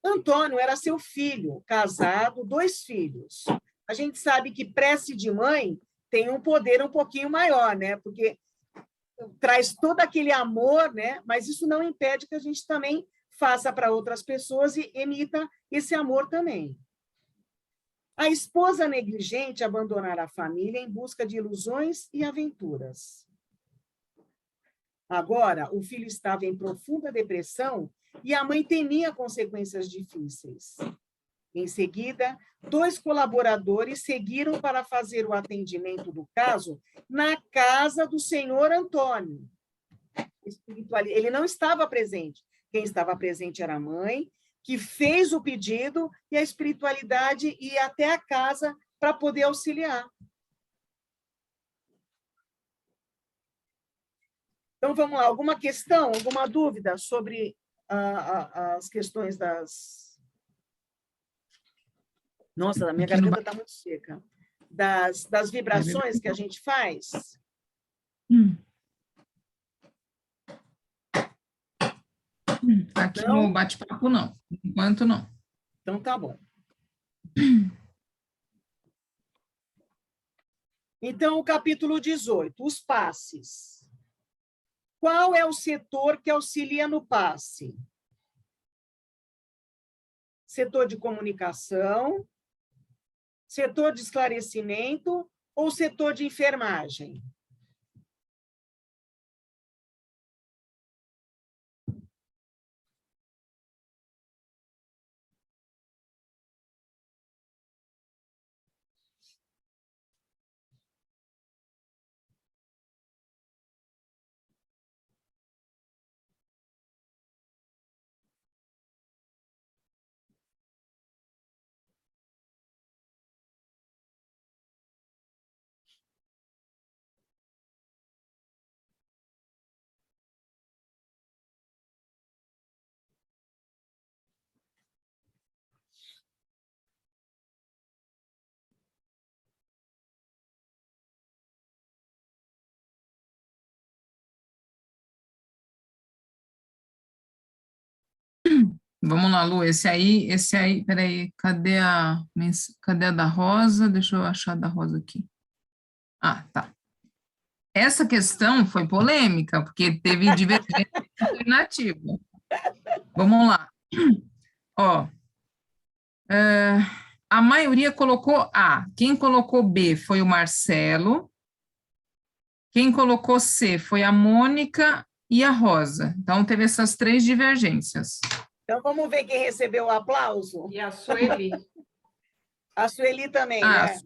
Antônio era seu filho, casado, 2 filhos. A gente sabe que prece de mãe tem um poder um pouquinho maior, né? Porque traz todo aquele amor, né? Mas isso não impede que a gente também faça para outras pessoas e emita esse amor também. A esposa negligente abandonara a família em busca de ilusões e aventuras. Agora, o filho estava em profunda depressão e a mãe temia consequências difíceis. Em seguida, 2 colaboradores seguiram para fazer o atendimento do caso na casa do senhor Antônio. Ele não estava presente. Quem estava presente era a mãe, que fez o pedido, e a espiritualidade ia até a casa para poder auxiliar. Então, vamos lá. Alguma questão, alguma dúvida sobre as questões das... Nossa, a minha garganta está muito seca. Das vibrações que a gente faz? Aqui não? No bate-papo, não. Enquanto não. Então, tá bom. Então, o capítulo 18, os passes. Qual é o setor que auxilia no passe? Setor de comunicação, setor de esclarecimento ou setor de enfermagem? Vamos lá, Lu, esse aí, peraí, cadê a da Rosa? Deixa eu achar a da Rosa aqui. Ah, tá. Essa questão foi polêmica, porque teve divergência alternativa. Vamos lá. Ó, a maioria colocou A. Quem colocou B foi o Marcelo. Quem colocou C foi a Mônica e a Rosa. Então, teve essas 3 divergências. Então, vamos ver quem recebeu o aplauso. E a Sueli. A Sueli também, né?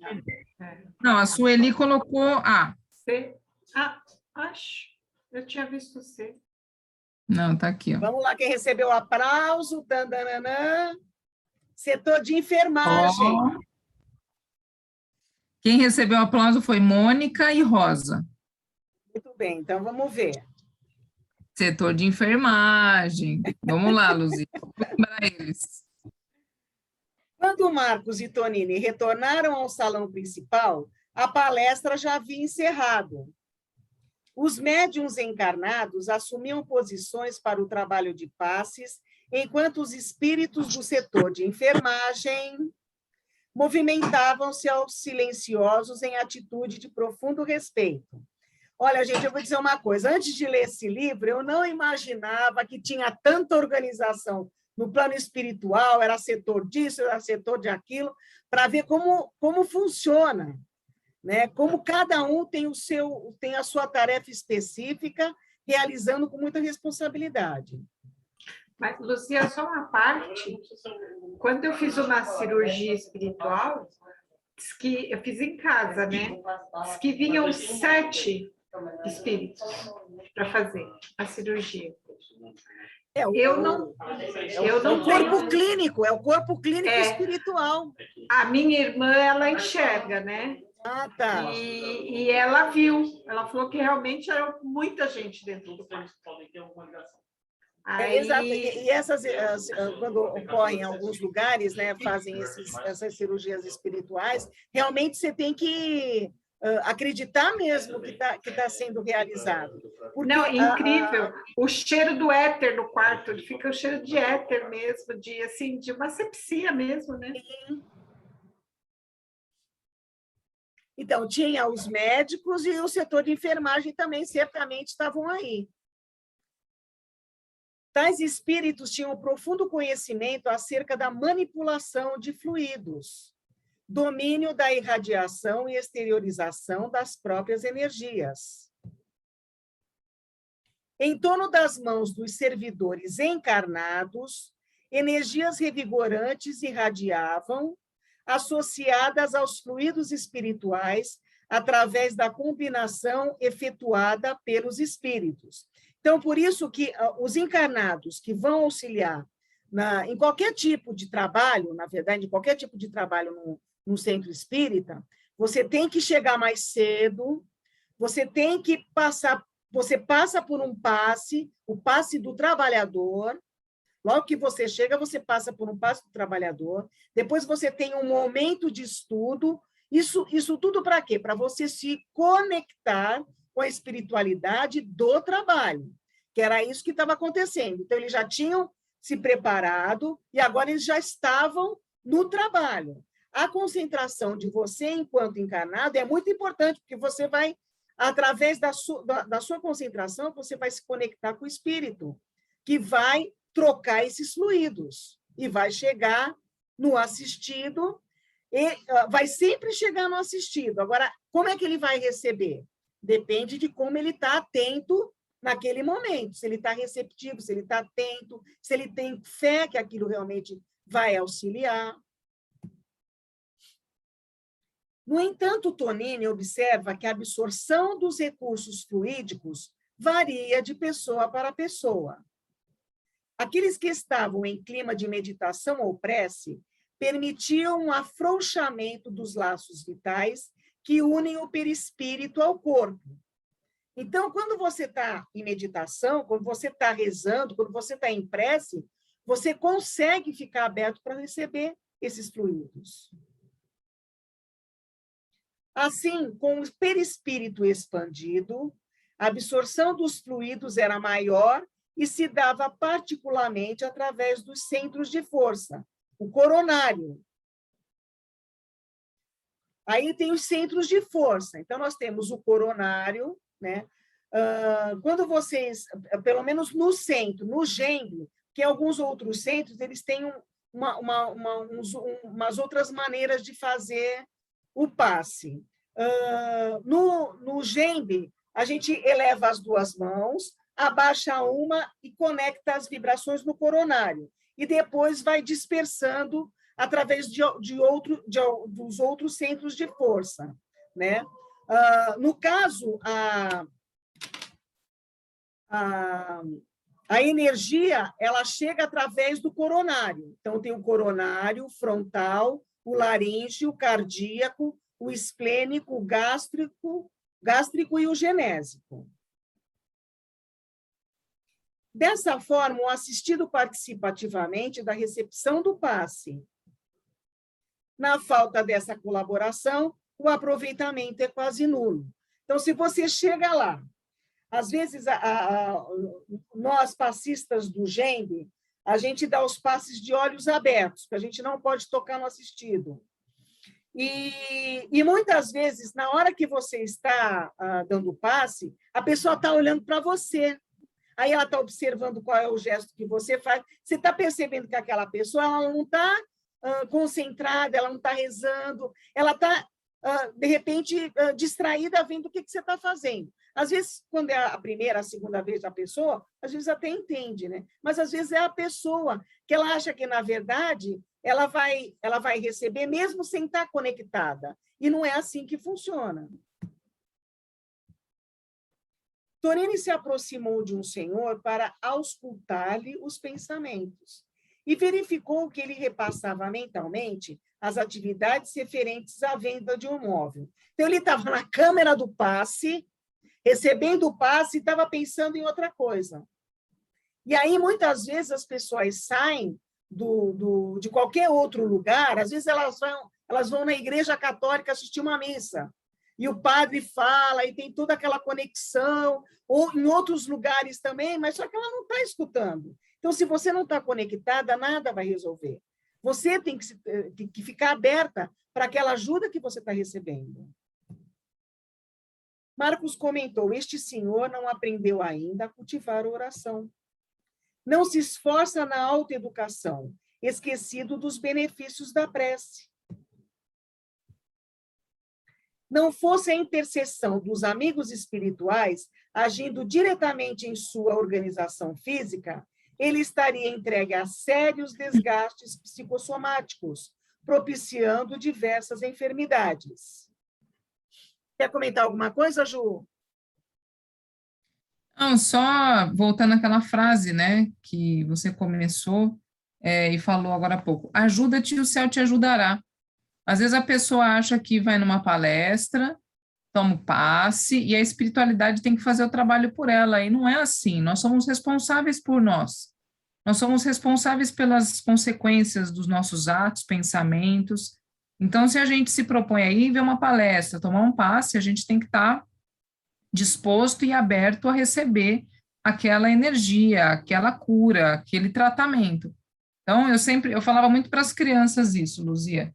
Não, a Sueli colocou A. C. Acho. Eu tinha visto C. Não, tá aqui, ó. Vamos lá, quem recebeu o aplauso. Tandanana. Setor de enfermagem. Ó. Quem recebeu o aplauso foi Mônica e Rosa. Muito bem, então vamos ver. Setor de enfermagem. Vamos lá, Luzia. Vou lembrar eles. Quando Marcos e Tonini retornaram ao salão principal, a palestra já havia encerrado. Os médiuns encarnados assumiam posições para o trabalho de passes, enquanto os espíritos do setor de enfermagem movimentavam-se aos silenciosos em atitude de profundo respeito. Olha, gente, eu vou dizer uma coisa. Antes de ler esse livro, eu não imaginava que tinha tanta organização no plano espiritual, era setor disso, era setor de aquilo, para ver como funciona, né? Como cada um tem a sua tarefa específica, realizando com muita responsabilidade. Mas, Lucia, só uma parte. Quando eu fiz uma cirurgia espiritual, diz que eu fiz em casa, né? Diz que vinham 7 espíritos para fazer a cirurgia. É o corpo clínico espiritual. A minha irmã, ela enxerga, né? Ah, tá. E ela viu, ela falou que realmente era muita gente dentro do corpo. Exato. E quando ocorrem em alguns lugares, né, fazem essas cirurgias espirituais, realmente você tem que acreditar mesmo que tá sendo realizado. Porque não, incrível. O cheiro do éter no quarto, fica o cheiro de éter mesmo, de uma asepsia mesmo, né? Sim. Então, tinha os médicos e o setor de enfermagem também certamente estavam aí. Tais espíritos tinham profundo conhecimento acerca da manipulação de fluidos, domínio da irradiação e exteriorização das próprias energias. Em torno das mãos dos servidores encarnados, energias revigorantes irradiavam, associadas aos fluidos espirituais, através da combinação efetuada pelos espíritos. Então, por isso que os encarnados que vão auxiliar em qualquer tipo de trabalho, na verdade, em qualquer tipo de trabalho no centro espírita, você tem que chegar mais cedo, você tem que você passa por um passe, o passe do trabalhador. Logo que você chega, você passa por um passe do trabalhador, depois você tem um momento de estudo. Isso tudo para quê? Para você se conectar com a espiritualidade do trabalho, que era isso que estava acontecendo. Então, eles já tinham se preparado e agora eles já estavam no trabalho. A concentração de você, enquanto encarnado, é muito importante, porque você vai, através da sua concentração, você vai se conectar com o espírito, que vai trocar esses fluidos e vai chegar no assistido vai sempre chegar no assistido. Agora, como é que ele vai receber? Depende de como ele está atento naquele momento, se ele está receptivo, se ele está atento, se ele tem fé que aquilo realmente vai auxiliar. No entanto, Tonini observa que a absorção dos recursos fluídicos varia de pessoa para pessoa. Aqueles que estavam em clima de meditação ou prece permitiam um afrouxamento dos laços vitais que unem o perispírito ao corpo. Então, quando você está em meditação, quando você está rezando, quando você está em prece, você consegue ficar aberto para receber esses fluidos. Assim, com o perispírito expandido, a absorção dos fluidos era maior e se dava particularmente através dos centros de força, o coronário. Aí tem os centros de força. Então, nós temos o coronário, né? Quando vocês, pelo menos no centro, no Geng, que alguns outros centros, eles têm umas outras maneiras de fazer o passe. No Geng, a gente eleva as duas mãos, abaixa uma e conecta as vibrações no coronário. E depois vai dispersando através dos outros centros de força, né? No caso, a energia, ela chega através do coronário. Então, tem o coronário, o frontal, o laríngeo, o cardíaco, o esplênico, o gástrico e o genésico. Dessa forma, o assistido participa ativamente da recepção do passe. Na falta dessa colaboração, o aproveitamento é quase nulo. Então, se você chega lá, às vezes, nós, passistas do Geng, a gente dá os passes de olhos abertos, porque a gente não pode tocar no assistido. E muitas vezes, na hora que você está dando o passe, a pessoa está olhando para você. Aí ela está observando qual é o gesto que você faz. Você está percebendo que aquela pessoa ela não está concentrada, ela não está rezando, ela está, de repente, distraída vendo o que você está fazendo. Às vezes, quando é a primeira, a segunda vez da pessoa, às vezes até entende, né? Mas, às vezes, é a pessoa que ela acha que, na verdade, ela vai receber mesmo sem estar conectada. E não é assim que funciona. Tonini se aproximou de um senhor para auscultar-lhe os pensamentos e verificou que ele repassava mentalmente as atividades referentes à venda de um móvel. Então, ele estava na câmera do passe, recebendo o passe e estava pensando em outra coisa. E aí, muitas vezes, as pessoas saem de qualquer outro lugar, às vezes elas vão na igreja católica assistir uma missa, e o padre fala, e tem toda aquela conexão, ou em outros lugares também, mas só que ela não está escutando. Então, se você não está conectada, nada vai resolver. Você tem que ficar aberta para aquela ajuda que você está recebendo. Marcos comentou, este senhor não aprendeu ainda a cultivar a oração. Não se esforça na autoeducação, esquecido dos benefícios da prece. Não fosse a intercessão dos amigos espirituais, agindo diretamente em sua organização física, ele estaria entregue a sérios desgastes psicossomáticos, propiciando diversas enfermidades. Quer comentar alguma coisa, Ju? Não, só voltando àquela frase, né, que você começou e falou agora há pouco. Ajuda-te e o céu te ajudará. Às vezes a pessoa acha que vai numa palestra, toma o passe, e a espiritualidade tem que fazer o trabalho por ela, e não é assim. Nós somos responsáveis por nós. Nós somos responsáveis pelas consequências dos nossos atos, pensamentos. Então, se a gente se propõe a ir ver uma palestra, tomar um passe, a gente tem que estar disposto e aberto a receber aquela energia, aquela cura, aquele tratamento. Então, eu falava muito para as crianças isso, Luzia.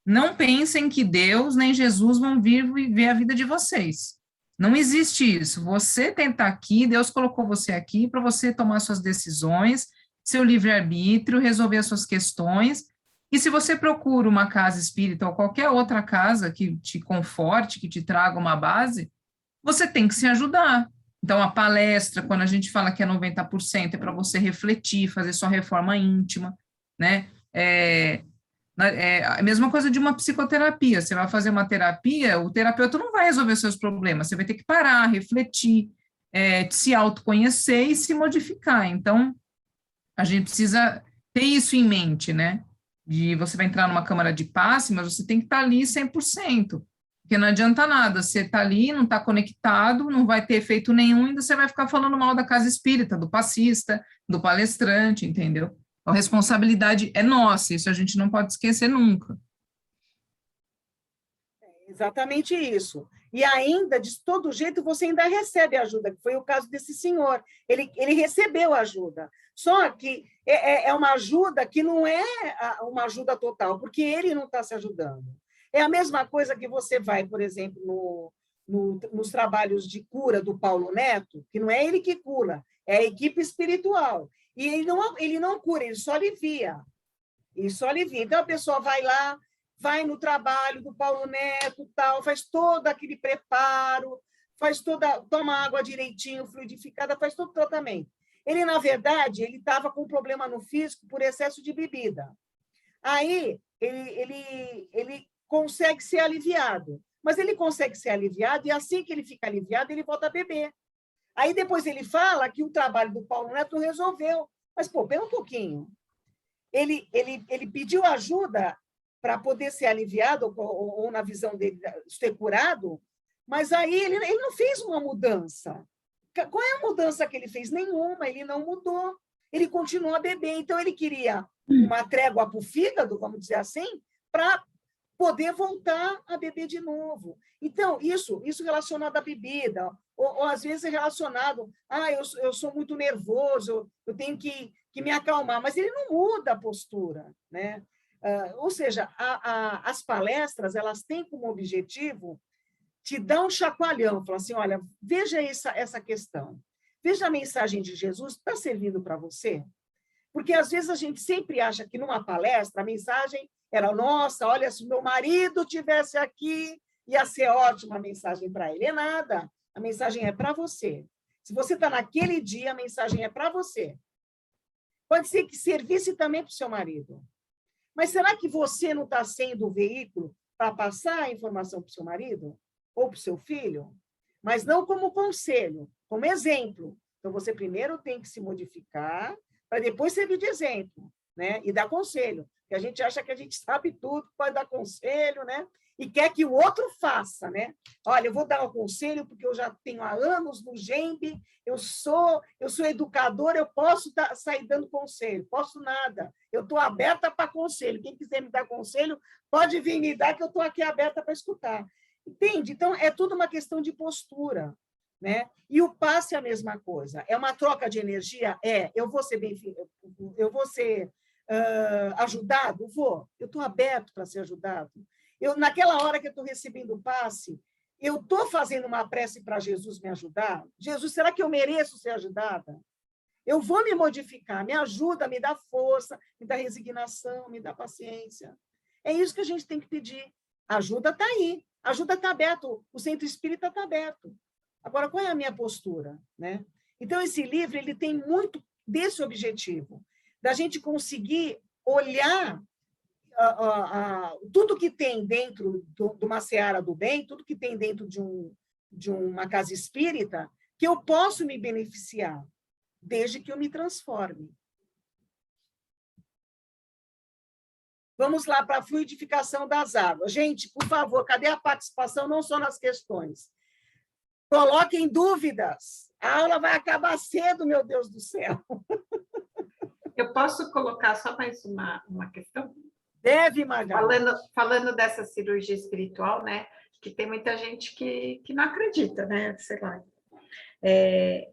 Não pensem que Deus nem Jesus vão vir viver a vida de vocês. Não existe isso. Você tem que estar aqui, Deus colocou você aqui para você tomar suas decisões, seu livre-arbítrio, resolver as suas questões, E se você procura uma casa espírita ou qualquer outra casa que te conforte, que te traga uma base, você tem que se ajudar. Então, a palestra, quando a gente fala que é 90%, é para você refletir, fazer sua reforma íntima, né? É a mesma coisa de uma psicoterapia. Você vai fazer uma terapia, o terapeuta não vai resolver seus problemas, você vai ter que parar, refletir, se autoconhecer e se modificar. Então, a gente precisa ter isso em mente, né? Você vai entrar numa câmara de passe, mas você tem que estar ali 100%, porque não adianta nada, você está ali, não está conectado, não vai ter efeito nenhum, ainda você vai ficar falando mal da casa espírita, do passista, do palestrante, entendeu? A responsabilidade é nossa, isso a gente não pode esquecer nunca. Exatamente isso. E ainda, de todo jeito, você ainda recebe ajuda, que foi o caso desse senhor. Ele recebeu ajuda. Só que é uma ajuda que não é uma ajuda total, porque ele não está se ajudando. É a mesma coisa que você vai, por exemplo, nos trabalhos de cura do Paulo Neto, que não é ele que cura, é a equipe espiritual. E ele não cura, ele só alivia. Ele só alivia. Então, a pessoa vai lá, vai no trabalho do Paulo Neto, tal, faz todo aquele preparo, toma água direitinho, fluidificada, faz todo o tratamento. Ele, na verdade, ele estava com um problema no físico por excesso de bebida. Aí, ele consegue ser aliviado. Mas ele consegue ser aliviado, e assim que ele fica aliviado, ele volta a beber. Aí, depois, ele fala que o trabalho do Paulo Neto resolveu. Mas, pô, pera um pouquinho. Ele pediu ajuda para poder ser aliviado, ou na visão dele, ser curado, mas aí ele não fez uma mudança. Qual é a mudança que ele fez? Nenhuma, ele não mudou. Ele continuou a beber. Então, ele queria uma trégua para o fígado, vamos dizer assim, para poder voltar a beber de novo. Então, isso relacionado à bebida, ou às vezes é relacionado, eu sou muito nervoso, eu tenho que me acalmar, mas ele não muda a postura, né? Ou seja, as palestras, elas têm como objetivo te dar um chacoalhão, falar assim, olha, veja essa questão, veja a mensagem de Jesus, está servindo para você? Porque, às vezes, a gente sempre acha que, numa palestra, a mensagem era, nossa, olha, se meu marido estivesse aqui, ia ser ótima a mensagem para ele. É nada, a mensagem é para você. Se você está naquele dia, a mensagem é para você. Pode ser que servisse também para o seu marido. Mas será que você não está sendo o veículo para passar a informação para o seu marido? Ou para o seu filho? Mas não como conselho, como exemplo. Então, você primeiro tem que se modificar para depois servir de exemplo, né? E dar conselho. Porque a gente acha que a gente sabe tudo, pode dar conselho, né? E quer que o outro faça, né? Olha, eu vou dar um conselho porque eu já tenho há anos no GEMB, eu sou educadora, eu posso sair dando conselho, posso nada. Eu estou aberta para conselho. Quem quiser me dar conselho, pode vir me dar, que eu estou aqui aberta para escutar. Entende? Então, é tudo uma questão de postura, né? E o passe é a mesma coisa. É uma troca de energia? Eu vou ser ajudado? Vou. Eu estou aberto para ser ajudado. Naquela hora que eu estou recebendo o passe, eu estou fazendo uma prece para Jesus me ajudar? Jesus, será que eu mereço ser ajudada? Eu vou me modificar, me ajuda, me dá força, me dá resignação, me dá paciência. É isso que a gente tem que pedir. A ajuda está aí, a ajuda está aberta, o centro espírita está aberto. Agora, qual é a minha postura, né? Então, esse livro ele tem muito desse objetivo, da gente conseguir olhar tudo que tem dentro de uma seara do bem, tudo que tem dentro de uma casa espírita, que eu posso me beneficiar, desde que eu me transforme. Vamos lá para a fluidificação das águas. Gente, por favor, cadê a participação, não só nas questões? Coloquem dúvidas. A aula vai acabar cedo, meu Deus do céu. Eu posso colocar só mais uma questão? Deve, Magali. Falando dessa cirurgia espiritual, né? Que tem muita gente que não acredita, né? Sei lá.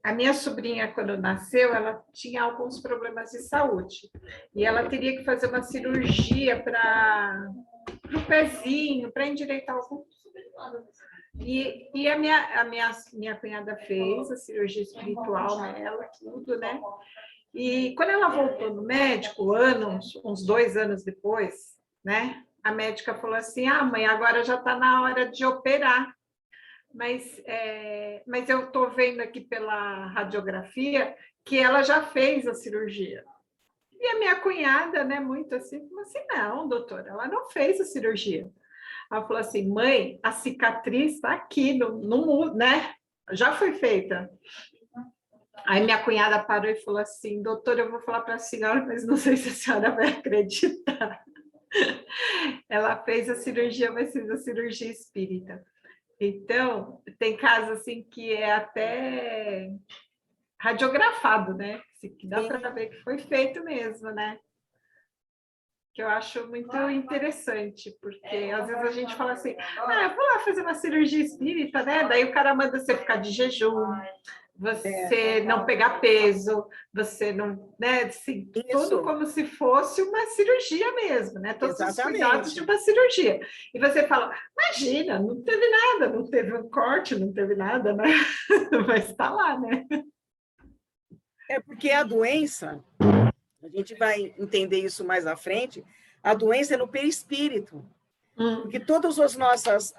A minha sobrinha, quando nasceu, ela tinha alguns problemas de saúde. E ela teria que fazer uma cirurgia para o pezinho, para endireitar alguns. E a minha cunhada fez a cirurgia espiritual nela, tudo, né? E quando ela voltou no médico, uns 2 anos depois, né? A médica falou assim: ah, mãe, agora já está na hora de operar. Mas eu estou vendo aqui pela radiografia que ela já fez a cirurgia. E a minha cunhada, né, muito assim, falou assim: não, doutora, ela não fez a cirurgia. Ela falou assim: mãe, a cicatriz está aqui, né? Já foi feita. Aí minha cunhada parou e falou assim: doutora, eu vou falar para a senhora, mas não sei se a senhora vai acreditar. Ela fez a cirurgia, mas fez a cirurgia espírita. Então, tem casos assim que é até radiografado, né? Que dá para ver que foi feito mesmo, né? Que eu acho muito interessante, porque às vezes a gente fala assim: ah, eu vou lá fazer uma cirurgia espírita, né? Daí o cara manda você ficar de jejum, você não pegar peso, você não, né, assim, tudo como se fosse uma cirurgia mesmo, né? Todos os cuidados de uma cirurgia. E você fala: imagina, não teve nada, não teve um corte, não teve nada, né? Mas está lá, né? É porque a doença, a gente vai entender isso mais à frente, a doença é no perispírito. Porque todos os nossos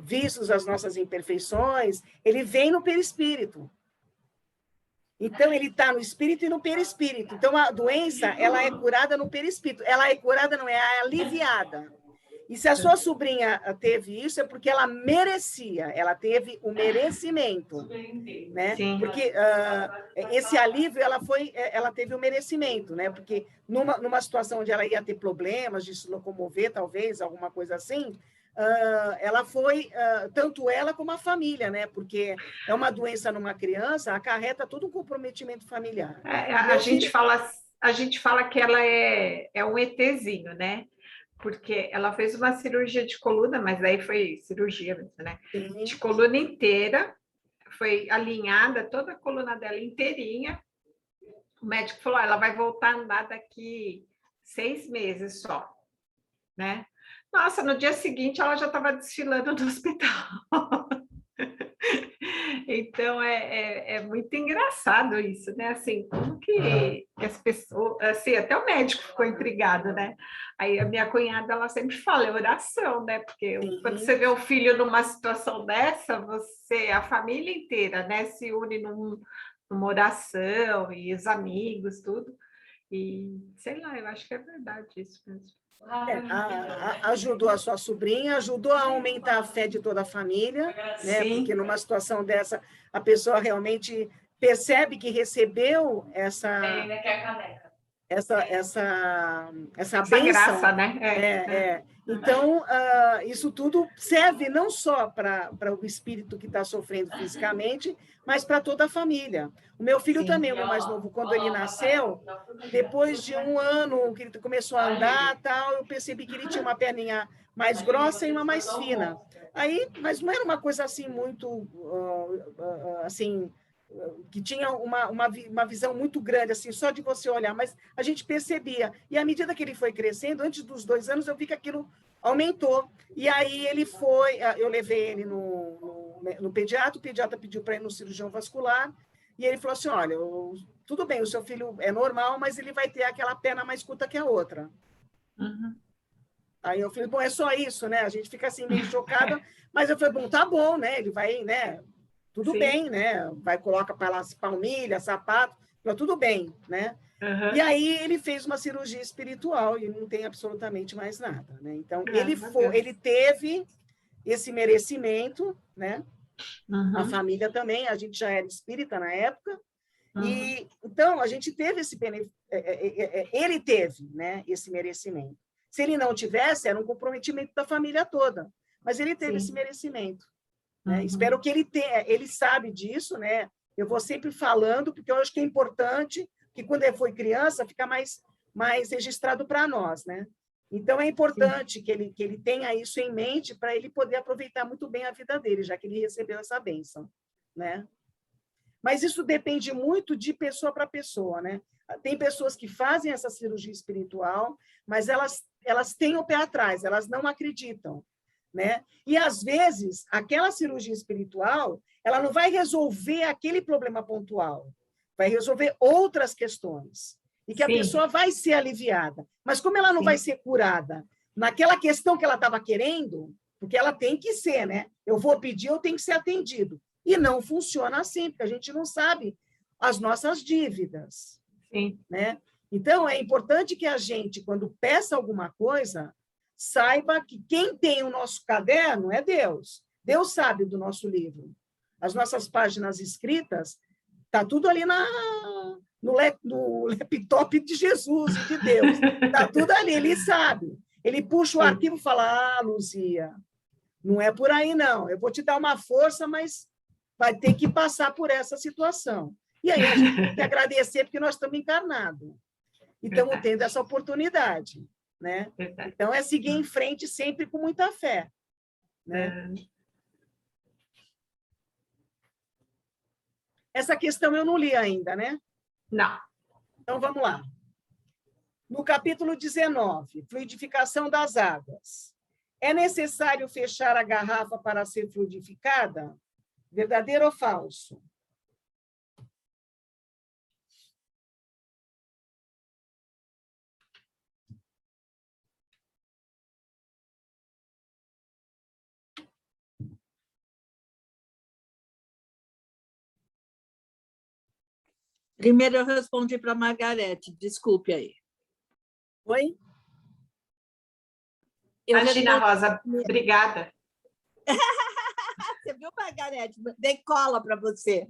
vícios, as nossas imperfeições, ele vem no perispírito. Então, ele está no espírito e no perispírito. Então, a doença, ela é curada no perispírito. Ela é curada, não é aliviada. E se a sua sobrinha teve isso, é porque ela merecia, ela teve o merecimento, né? Sim. Porque esse alívio, ela teve o merecimento, né? Porque numa situação onde ela ia ter problemas de se locomover, talvez, alguma coisa assim, ela foi, tanto ela como a família, né? Porque é uma doença numa criança, acarreta todo um comprometimento familiar. A gente fala que ela é um ETzinho, né? Porque ela fez uma cirurgia de coluna, mas aí foi cirurgia mesmo, né? Sim. De coluna inteira, foi alinhada toda a coluna dela inteirinha. O médico falou: ela vai voltar a andar daqui 6 meses só, né? Nossa, no dia seguinte ela já estava desfilando no hospital. Então, é muito engraçado isso, né? Assim, como que as pessoas... Assim, até o médico ficou intrigado, né? Aí a minha cunhada, ela sempre fala, é oração, né? Porque quando você vê um filho numa situação dessa, a família inteira, né? Se une numa oração, e os amigos, tudo. E, sei lá, eu acho que é verdade isso mesmo. Ajudou a sua sobrinha, ajudou a aumentar a fé de toda a família, né? Porque numa situação dessa, a pessoa realmente percebe que recebeu essa bênção, graça, né? Então, isso tudo serve não só para o espírito que está sofrendo fisicamente, mas para toda a família. O meu filho também, o meu mais novo, quando ele nasceu, depois de 1 ano que ele começou a andar, tal, eu percebi que ele tinha uma perninha mais grossa e uma mais fina. Aí, mas não era uma coisa assim muito, assim, que tinha uma visão muito grande, assim, só de você olhar, mas a gente percebia. E à medida que ele foi crescendo, antes dos 2 anos, eu vi que aquilo aumentou. E aí ele foi, eu levei ele no pediatra, o pediatra pediu para ir no cirurgião vascular, e ele falou assim: olha, tudo bem, o seu filho é normal, mas ele vai ter aquela perna mais curta que a outra. Uhum. Aí eu falei: bom, é só isso, né? A gente fica assim meio chocada, mas eu falei: bom, tá bom, né? Ele vai, né? Tudo Sim. bem, né? Vai, coloca para lá palmilha, sapato, tudo bem, né? Uhum. E aí ele fez uma cirurgia espiritual e não tem absolutamente mais nada, né? Então, ele teve esse merecimento, né? Uhum. A família também, a gente já era espírita na época, e então a gente teve esse benefício, ele teve, né, esse merecimento. Se ele não tivesse, era um comprometimento da família toda, mas ele teve esse merecimento. Né? Espero que ele sabe disso, né? Eu vou sempre falando, porque eu acho que é importante que quando ele foi criança, fica mais registrado para nós, né? Então, é importante que ele tenha isso em mente para ele poder aproveitar muito bem a vida dele, já que ele recebeu essa bênção, né? Mas isso depende muito de pessoa para pessoa, né? Tem pessoas que fazem essa cirurgia espiritual, mas elas têm o pé atrás, elas não acreditam, né? E, às vezes, aquela cirurgia espiritual, ela não vai resolver aquele problema pontual, vai resolver outras questões, e que a Sim. pessoa vai ser aliviada. Mas como ela não Sim. vai ser curada naquela questão que ela estava querendo, porque ela tem que ser, né? Eu vou pedir, eu tenho que ser atendido. E não funciona assim, porque a gente não sabe as nossas dívidas, Sim. né? Então, é importante que a gente, quando peça alguma coisa, saiba que quem tem o nosso caderno é Deus. Deus sabe do nosso livro. As nossas páginas escritas, está tudo ali no laptop de Jesus e de Deus. Está tudo ali, ele sabe. Ele puxa o arquivo e fala, Luzia, não é por aí, não. Eu vou te dar uma força, mas vai ter que passar por essa situação. E aí a gente tem que agradecer, porque nós estamos encarnados. E estamos tendo essa oportunidade, né? Então, é seguir em frente sempre com muita fé, né? Essa questão eu não li ainda, né? Não. Então, vamos lá. No capítulo 19, fluidificação das águas. É necessário fechar a garrafa para ser fluidificada? Verdadeiro ou falso? Primeiro eu respondi para a Margarete, desculpe aí. Oi? Imagina, Rosa, obrigada. Você viu, Margarete? Dei cola para você.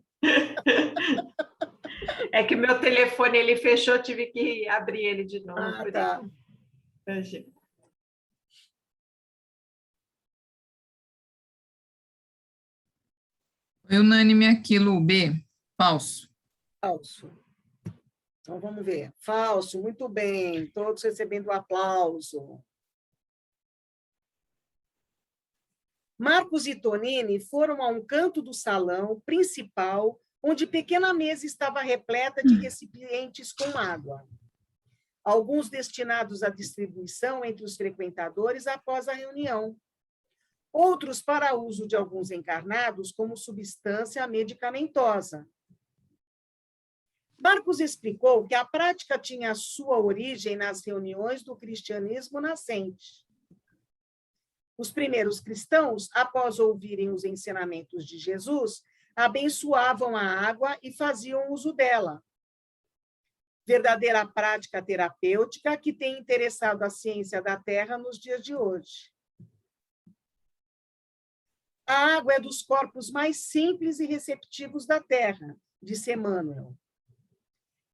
É que meu telefone ele fechou, tive que abrir ele de novo. Ah, tá. Foi unânime aquilo, B. Falso. Falso. Então, vamos ver. Falso, muito bem. Todos recebendo aplauso. Marcos e Tonini foram a um canto do salão principal, onde pequena mesa estava repleta de recipientes com água, alguns destinados à distribuição entre os frequentadores após a reunião, outros para uso de alguns encarnados como substância medicamentosa. Marcos explicou que a prática tinha sua origem nas reuniões do cristianismo nascente. Os primeiros cristãos, após ouvirem os ensinamentos de Jesus, abençoavam a água e faziam uso dela. Verdadeira prática terapêutica que tem interessado a ciência da Terra nos dias de hoje. A água é dos corpos mais simples e receptivos da Terra, disse Emmanuel.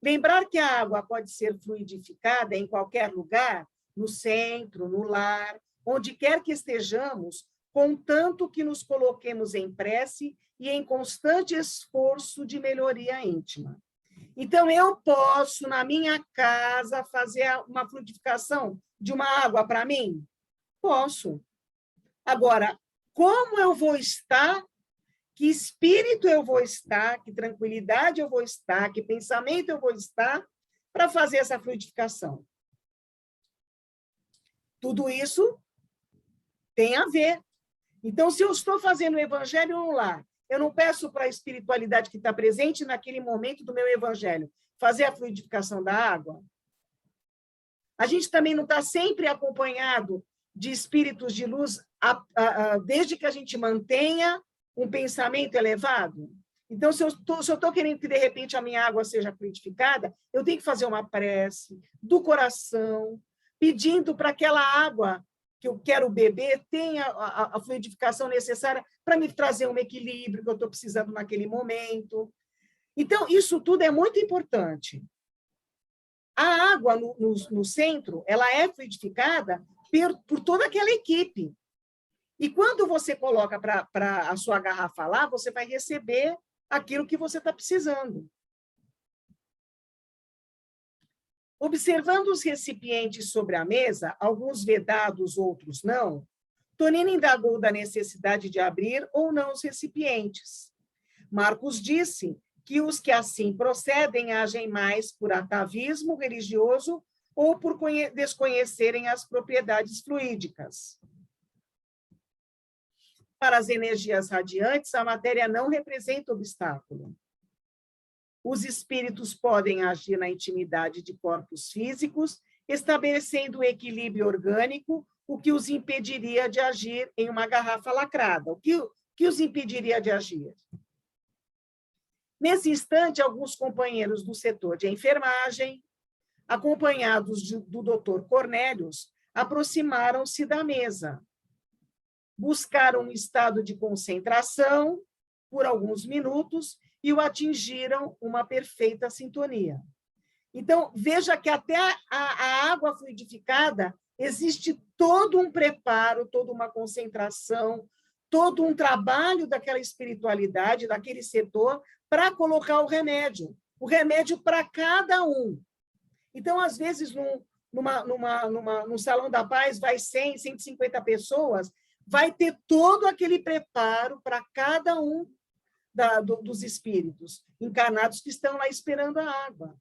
Lembrar que a água pode ser fluidificada em qualquer lugar, no centro, no lar, onde quer que estejamos, contanto que nos coloquemos em prece e em constante esforço de melhoria íntima. Então, eu posso, na minha casa, fazer uma fluidificação de uma água para mim? Posso. Agora, como eu vou estar, que espírito eu vou estar, que tranquilidade eu vou estar, que pensamento eu vou estar para fazer essa fluidificação? Tudo isso tem a ver. Então, se eu estou fazendo o evangelho no lar, eu não peço para a espiritualidade que está presente naquele momento do meu evangelho fazer a fluidificação da água? A gente também não está sempre acompanhado de espíritos de luz, desde que a gente mantenha um pensamento elevado? Então, se eu estou querendo que, de repente, a minha água seja fluidificada, eu tenho que fazer uma prece do coração, pedindo para aquela água que eu quero beber tenha a fluidificação necessária para me trazer um equilíbrio que eu estou precisando naquele momento. Então, isso tudo é muito importante. A água no centro, ela é fluidificada por toda aquela equipe. E quando você coloca para a sua garrafa lá, você vai receber aquilo que você está precisando. Observando os recipientes sobre a mesa, alguns vedados, outros não, Tonino indagou da necessidade de abrir ou não os recipientes. Marcos disse que os que assim procedem agem mais por atavismo religioso ou por desconhecerem as propriedades fluídicas. Para as energias radiantes, a matéria não representa obstáculo. Os espíritos podem agir na intimidade de corpos físicos, estabelecendo o equilíbrio orgânico, o que os impediria de agir em uma garrafa lacrada. O que os impediria de agir? Nesse instante, alguns companheiros do setor de enfermagem, acompanhados do Dr. Cornélios, aproximaram-se da mesa. Buscaram um estado de concentração por alguns minutos e o atingiram uma perfeita sintonia. Então, veja que até a água fluidificada existe todo um preparo, toda uma concentração, todo um trabalho daquela espiritualidade, daquele setor, para colocar o remédio para cada um. Então, às vezes, num Salão da Paz, vai 100, 150 pessoas, vai ter todo aquele preparo para cada um dos espíritos encarnados que estão lá esperando a água.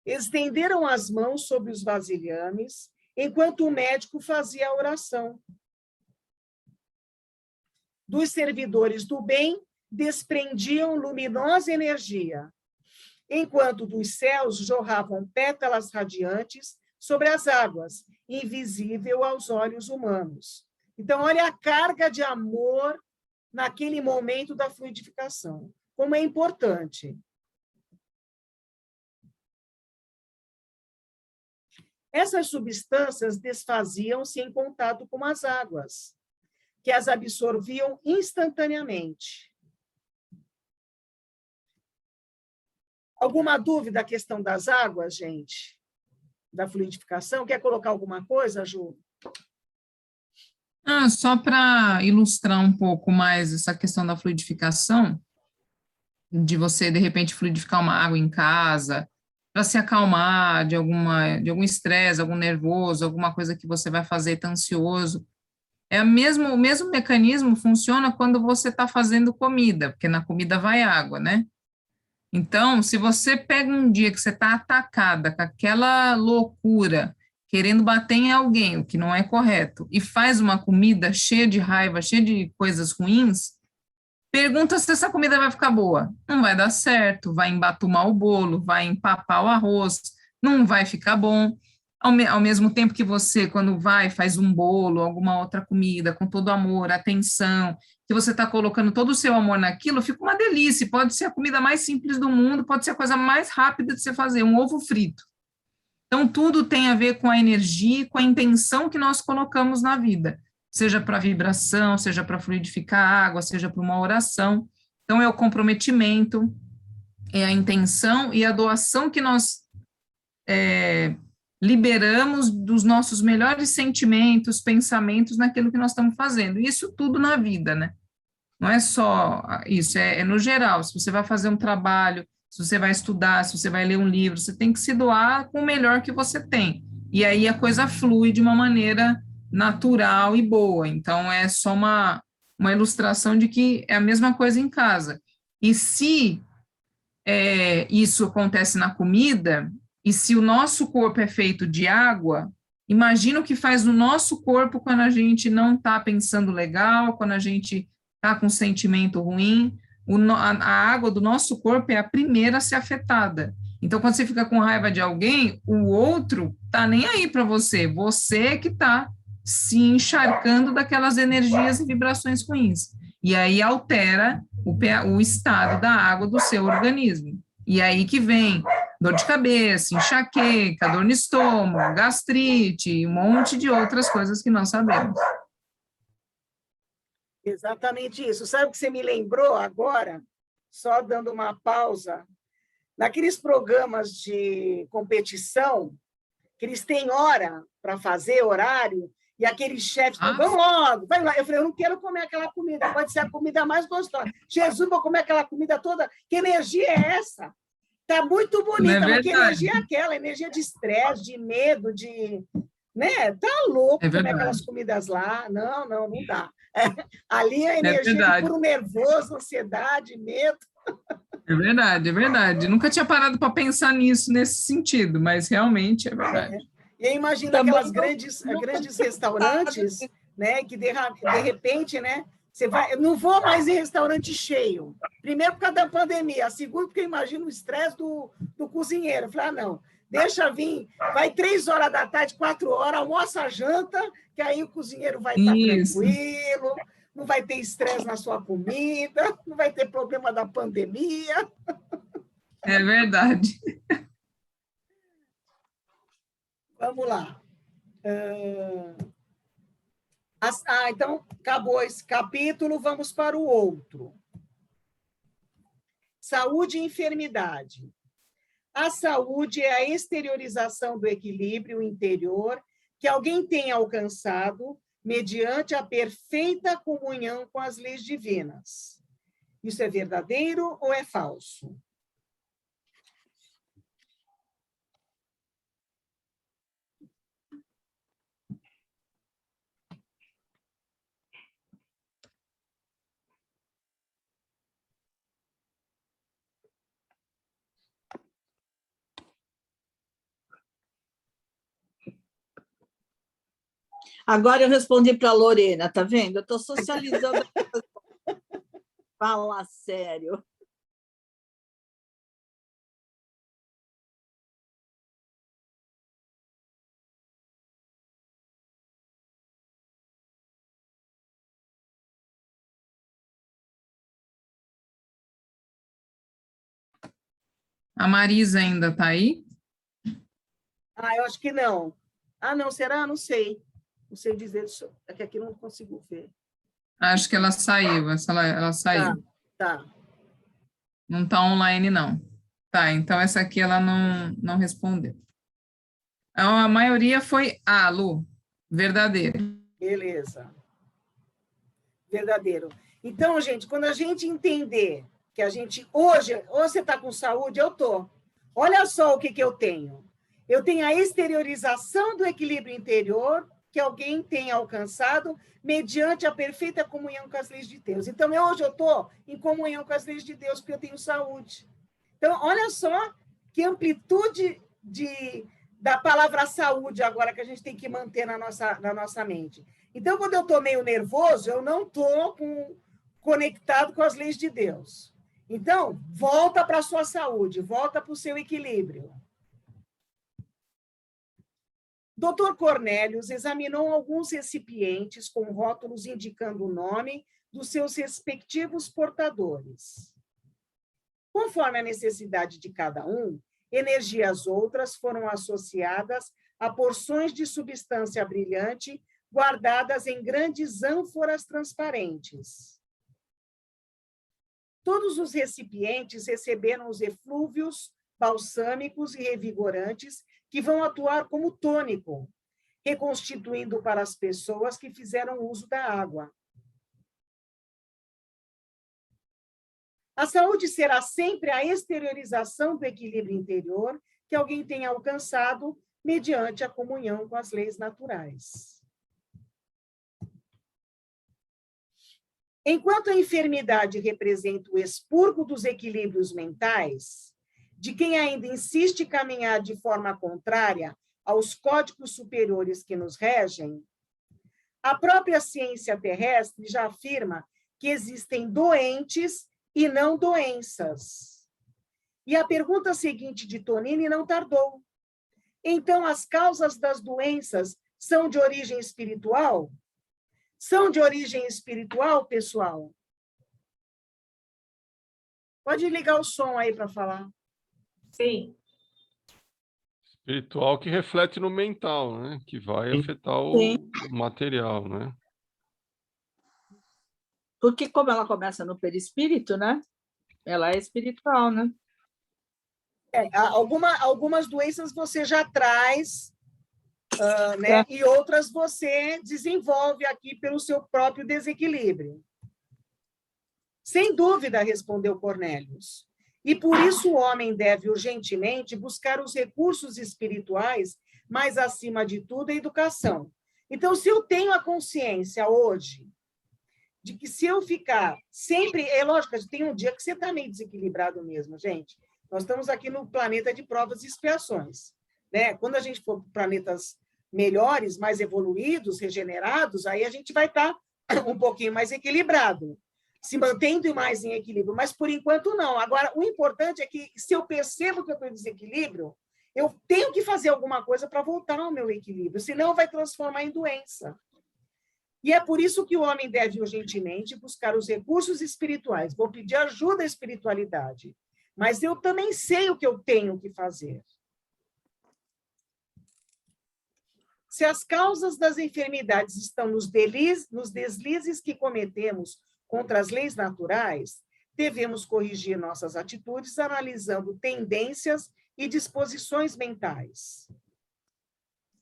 Estenderam as mãos sobre os vasilhames, enquanto o médico fazia a oração. Dos servidores do bem desprendiam luminosa energia, enquanto dos céus jorravam pétalas radiantes sobre as águas, invisível aos olhos humanos. Então, olha a carga de amor naquele momento da fluidificação, como é importante. Essas substâncias desfaziam-se em contato com as águas, que as absorviam instantaneamente. Alguma dúvida a questão das águas, gente? Da fluidificação? Quer colocar alguma coisa, Ju? Só para ilustrar um pouco mais essa questão da fluidificação, de você, de repente, fluidificar uma água em casa, para se acalmar de algum estresse, algum nervoso, alguma coisa que você vai fazer, tá ansioso. O mesmo mecanismo funciona quando você está fazendo comida, porque na comida vai água, né? Então, se você pega um dia que você está atacada com aquela loucura, querendo bater em alguém, o que não é correto, e faz uma comida cheia de raiva, cheia de coisas ruins, pergunta se essa comida vai ficar boa. Não vai dar certo, vai embatumar o bolo, vai empapar o arroz, não vai ficar bom. Ao mesmo tempo que você, quando faz um bolo, alguma outra comida, com todo amor, atenção, que você está colocando todo o seu amor naquilo, fica uma delícia. Pode ser a comida mais simples do mundo, pode ser a coisa mais rápida de você fazer, um ovo frito. Então, tudo tem a ver com a energia, com a intenção que nós colocamos na vida, seja para vibração, seja para fluidificar a água, seja para uma oração. Então, é o comprometimento, é a intenção e a doação que nós liberamos dos nossos melhores sentimentos, pensamentos naquilo que nós estamos fazendo. Isso tudo na vida, né? Não é só isso, é no geral. Se você vai fazer um trabalho, se você vai estudar, se você vai ler um livro, você tem que se doar com o melhor que você tem. E aí a coisa flui de uma maneira natural e boa. Então, é só uma ilustração de que é a mesma coisa em casa. E se isso acontece na comida, e se o nosso corpo é feito de água, imagina o que faz no nosso corpo quando a gente não está pensando legal, quando a gente está com um sentimento ruim. A água do nosso corpo é a primeira a ser afetada. Então, quando você fica com raiva de alguém, o outro está nem aí para você. Você que está se encharcando daquelas energias e vibrações ruins. E aí altera o estado da água do seu organismo. E aí que vem dor de cabeça, enxaqueca, dor no estômago, gastrite, um monte de outras coisas que nós sabemos. Exatamente isso. Sabe o que você me lembrou agora? Só dando uma pausa. Naqueles programas de competição, que eles têm hora para fazer, horário, e aqueles chefes falam, vamos logo, vai lá. Eu falei, eu não quero comer aquela comida, pode ser a comida mais gostosa. Jesus, vou comer aquela comida toda. Que energia é essa? Está muito bonita, mas que energia é aquela? Energia de estresse, de medo, de... né? Tá louco comer aquelas comidas lá. Não dá. Ali a energia de puro nervoso, ansiedade, medo. É verdade. Nunca tinha parado para pensar nisso, nesse sentido, mas realmente é verdade. E eu imagino aquelas grandes restaurantes, né, que de repente, né, Você vai, eu não vou mais em restaurante cheio. Primeiro, por causa da pandemia. Segundo, porque eu imagino o estresse do cozinheiro. Eu falei, ah, não, deixa vir. Vai 3 horas da tarde, 4 horas, almoça, janta, que aí o cozinheiro vai estar tranquilo, não vai ter estresse na sua comida, não vai ter problema da pandemia. É verdade. Vamos lá. Então, acabou esse capítulo, vamos para o outro. Saúde e enfermidade. A saúde é a exteriorização do equilíbrio interior que alguém tem alcançado mediante a perfeita comunhão com as leis divinas. Isso é verdadeiro ou é falso? Agora eu respondi para a Lorena, tá vendo? Eu estou socializando. Fala sério. A Marisa ainda está aí? Eu acho que não. Não, será? Não sei. Não sei dizer, é que aqui não consigo ver. Acho que ela saiu, ela saiu. Tá. Não está online, não. Tá, então essa aqui ela não respondeu. A maioria foi A, Lu. Verdadeiro. Beleza. Verdadeiro. Então, gente, quando a gente entender que a gente hoje, ou você está com saúde, eu estou. Olha só o que eu tenho. Eu tenho a exteriorização do equilíbrio interior que alguém tem alcançado mediante a perfeita comunhão com as leis de Deus. Então, hoje eu estou em comunhão com as leis de Deus porque eu tenho saúde. Então, olha só que amplitude da palavra saúde agora que a gente tem que manter na nossa mente. Então, quando eu estou meio nervoso, eu não estou conectado com as leis de Deus. Então, volta para a sua saúde, volta para o seu equilíbrio. Dr. Cornélios examinou alguns recipientes com rótulos indicando o nome dos seus respectivos portadores. Conforme a necessidade de cada um, energias outras foram associadas a porções de substância brilhante guardadas em grandes ânforas transparentes. Todos os recipientes receberam os eflúvios balsâmicos e revigorantes que vão atuar como tônico, reconstituindo para as pessoas que fizeram uso da água. A saúde será sempre a exteriorização do equilíbrio interior que alguém tem alcançado mediante a comunhão com as leis naturais. Enquanto a enfermidade representa o expurgo dos equilíbrios mentais, de quem ainda insiste em caminhar de forma contrária aos códigos superiores que nos regem, a própria ciência terrestre já afirma que existem doentes e não doenças. E a pergunta seguinte de Tonini não tardou. Então, as causas das doenças são de origem espiritual? São de origem espiritual, pessoal? Pode ligar o som aí para falar. Sim. Espiritual que reflete no mental, né? Que vai afetar o material, né? Porque como ela começa no perispírito, né? Ela é espiritual, né? Algumas doenças você já traz, né? E outras você desenvolve aqui pelo seu próprio desequilíbrio. Sem dúvida, respondeu Cornélios. E por isso o homem deve urgentemente buscar os recursos espirituais, mas, acima de tudo, a educação. Então, se eu tenho a consciência hoje de que se eu ficar sempre... É lógico, tem um dia que você está meio desequilibrado mesmo, gente. Nós estamos aqui no planeta de provas e expiações, né? Quando a gente for para planetas melhores, mais evoluídos, regenerados, aí a gente vai estar um pouquinho mais equilibrado, se mantendo mais em equilíbrio, mas por enquanto não. Agora, o importante é que, se eu percebo que eu estou em desequilíbrio, eu tenho que fazer alguma coisa para voltar ao meu equilíbrio, senão vai transformar em doença. E é por isso que o homem deve urgentemente buscar os recursos espirituais. Vou pedir ajuda à espiritualidade, mas eu também sei o que eu tenho que fazer. Se as causas das enfermidades estão nos deslizes que cometemos contra as leis naturais, devemos corrigir nossas atitudes analisando tendências e disposições mentais,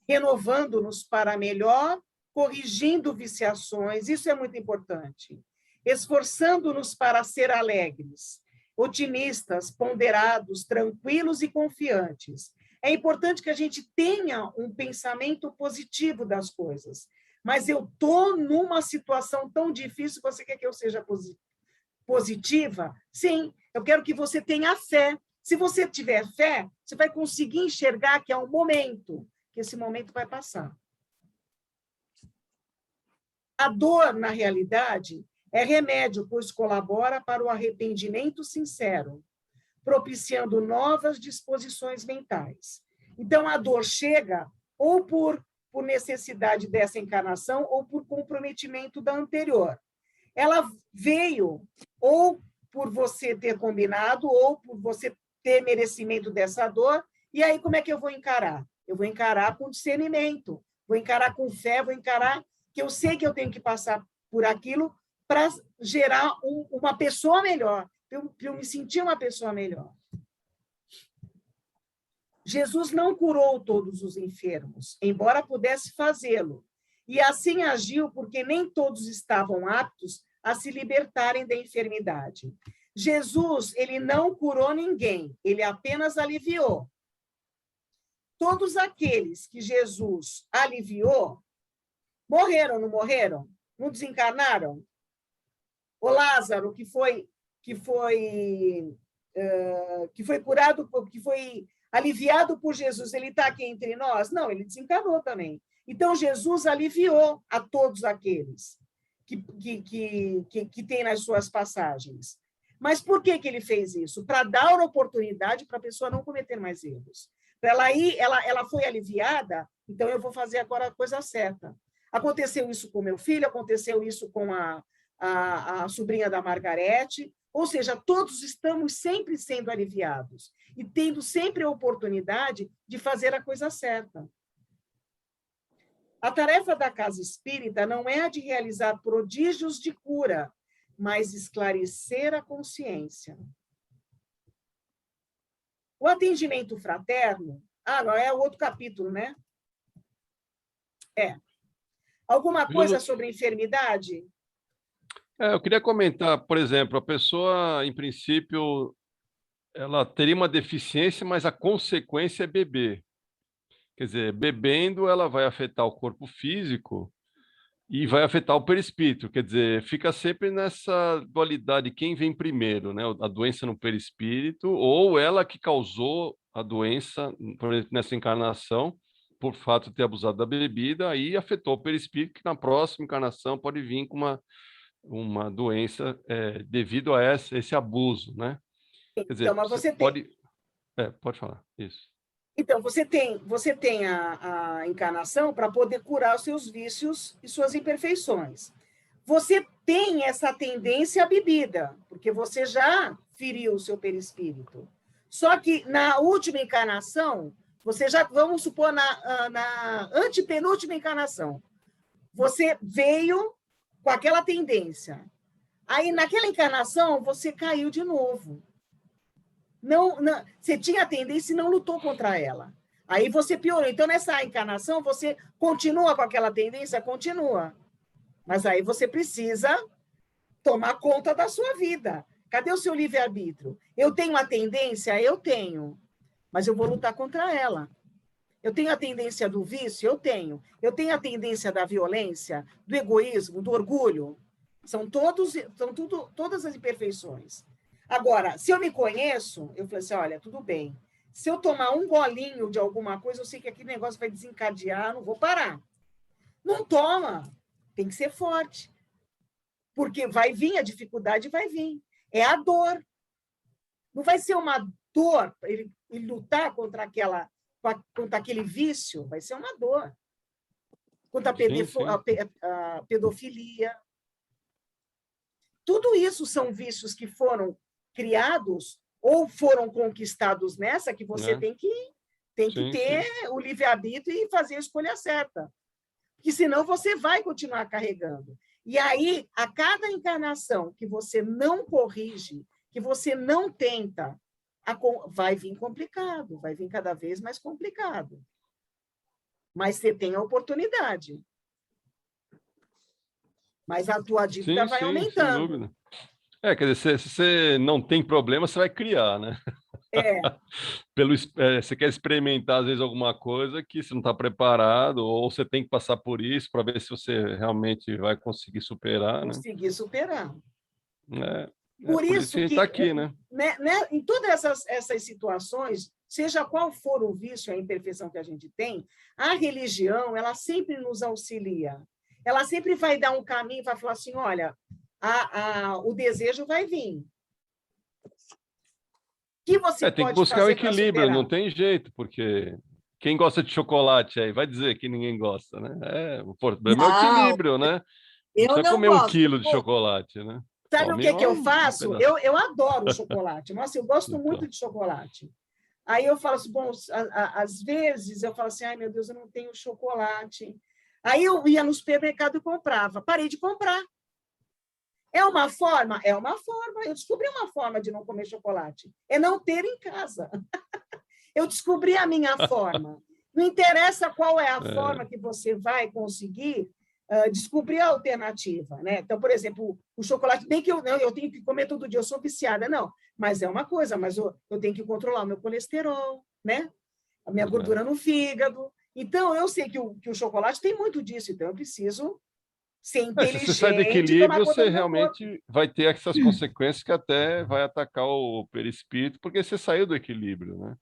renovando-nos para melhor, corrigindo viciações, isso é muito importante, esforçando-nos para ser alegres, otimistas, ponderados, tranquilos e confiantes. É importante que a gente tenha um pensamento positivo das coisas, mas eu estou numa situação tão difícil, você quer que eu seja positiva? Sim, eu quero que você tenha fé. Se você tiver fé, você vai conseguir enxergar que é um momento, que esse momento vai passar. A dor, na realidade, é remédio, pois colabora para o arrependimento sincero, propiciando novas disposições mentais. Então, a dor chega ou por necessidade dessa encarnação ou por comprometimento da anterior. Ela veio ou por você ter combinado ou por você ter merecimento dessa dor, e aí como é que eu vou encarar? Eu vou encarar com discernimento, vou encarar com fé, vou encarar que eu sei que eu tenho que passar por aquilo para gerar uma pessoa melhor, para eu me sentir uma pessoa melhor. Jesus não curou todos os enfermos, embora pudesse fazê-lo, e assim agiu porque nem todos estavam aptos a se libertarem da enfermidade. Jesus, ele não curou ninguém, ele apenas aliviou. Todos aqueles que Jesus aliviou, morreram, não morreram? Não desencarnaram? O Lázaro, que foi curado, que foi aliviado por Jesus, ele está aqui entre nós? Não, ele desencarnou também. Então, Jesus aliviou a todos aqueles que tem nas suas passagens. Mas por que ele fez isso? Para dar uma oportunidade para a pessoa não cometer mais erros. Ela foi aliviada, então eu vou fazer agora a coisa certa. Aconteceu isso com meu filho, aconteceu isso com a sobrinha da Margarete, ou seja, todos estamos sempre sendo aliviados e tendo sempre a oportunidade de fazer a coisa certa. A tarefa da casa espírita não é a de realizar prodígios de cura, mas esclarecer a consciência. O atendimento fraterno, é o outro capítulo, né? Alguma coisa sobre enfermidade? Eu queria comentar, por exemplo, a pessoa, em princípio, ela teria uma deficiência, mas a consequência é beber. Quer dizer, bebendo, ela vai afetar o corpo físico e vai afetar o perispírito. Quer dizer, fica sempre nessa dualidade, quem vem primeiro, né? A doença no perispírito, ou ela que causou a doença, por exemplo, nessa encarnação, por fato de ter abusado da bebida, aí afetou o perispírito, que na próxima encarnação pode vir com uma doença devido a esse abuso, né? Quer dizer, então, mas você pode falar, isso. Então, você tem a encarnação para poder curar os seus vícios e suas imperfeições. Você tem essa tendência à bebida, porque você já feriu o seu perispírito. Só que na última encarnação, vamos supor, na antepenúltima encarnação, você veio com aquela tendência. Aí, naquela encarnação, você caiu de novo. Não, você tinha a tendência e não lutou contra ela. Aí você piorou. Então, nessa encarnação, você continua com aquela tendência? Continua. Mas aí você precisa tomar conta da sua vida. Cadê o seu livre-arbítrio? Eu tenho a tendência? Eu tenho. Mas eu vou lutar contra ela. Eu tenho a tendência do vício? Eu tenho. Eu tenho a tendência da violência, do egoísmo, do orgulho. São todas as imperfeições. Agora, se eu me conheço, eu falei assim, olha, tudo bem. Se eu tomar um golinho de alguma coisa, eu sei que aquele negócio vai desencadear, não vou parar. Não toma. Tem que ser forte. Porque vai vir, a dificuldade vai vir. É a dor. Não vai ser uma dor ele lutar contra aquele vício, vai ser uma dor. Contra a pedofilia. Tudo isso são vícios que foram criados ou foram conquistados nessa, que você tem que ter o livre-arbítrio e fazer a escolha certa. Porque senão você vai continuar carregando. E aí, a cada encarnação que você não corrige, que você não tenta, vai vir complicado, vai vir cada vez mais complicado. Mas você tem a oportunidade. Mas a tua dívida vai aumentando. Sem dúvida. Quer dizer, se você não tem problema, você vai criar, né? Você quer experimentar, às vezes, alguma coisa que você não está preparado, ou você tem que passar por isso para ver se você realmente vai conseguir superar. Conseguir superar. Por isso que a gente está aqui, né? Em todas essas situações, seja qual for o vício, a imperfeição que a gente tem, a religião, ela sempre nos auxilia. Ela sempre vai dar um caminho, vai falar assim, olha, o desejo vai vir. Que você tem que pode buscar o fazer para equilíbrio, superar? não tem jeito, porque quem gosta de chocolate aí vai dizer que ninguém gosta, né? O problema é o equilíbrio, né? Eu Não precisa não comer gosto. 1 quilo de chocolate, né? Sabe o que eu faço? Eu adoro chocolate. Nossa, eu gosto Então. muito de chocolate. Aí eu falo assim, bom, às vezes eu falo assim, ai, meu Deus, eu não tenho chocolate. Aí eu ia no supermercado e comprava. Parei de comprar. É uma forma? É uma forma. Eu descobri uma forma de não comer chocolate. É não ter em casa. Eu descobri a minha forma. Não interessa qual é a forma que você vai conseguir descobrir a alternativa, né? Então, por exemplo, o chocolate, nem que eu tenho que comer todo dia, eu sou viciada, não. Mas é uma coisa, mas eu tenho que controlar o meu colesterol, né? A minha gordura no fígado. Então, eu sei que o chocolate tem muito disso, então eu preciso ser inteligente. Se você sai do equilíbrio, você realmente vai ter essas consequências que até vai atacar o perispírito, porque você saiu do equilíbrio, né?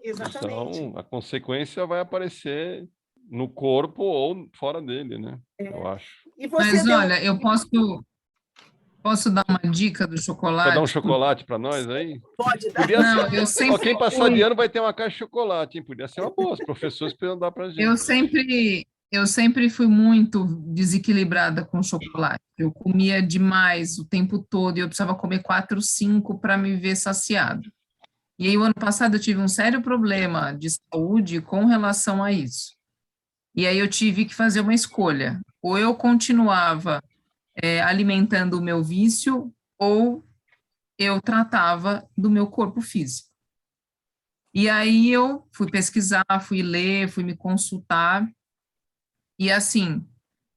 Exatamente. Então, a consequência vai aparecer no corpo ou fora dele, né? Eu acho. Mas, olha, eu posso dar uma dica do chocolate? Quer dar um chocolate para nós aí? Pode dar. Podia Não, ser. eu sempre Quem passar de ano vai ter uma caixa de chocolate, hein? Podia ser uma boa. Os professores precisam dar para a gente. Eu sempre fui muito desequilibrada com chocolate. Eu comia demais o tempo todo e eu precisava comer 4, 5 para me ver saciado. E aí, o ano passado, eu tive um sério problema de saúde com relação a isso. E aí, eu tive que fazer uma escolha. Ou eu continuava alimentando o meu vício, ou eu tratava do meu corpo físico. E aí, eu fui pesquisar, fui ler, fui me consultar. E, assim,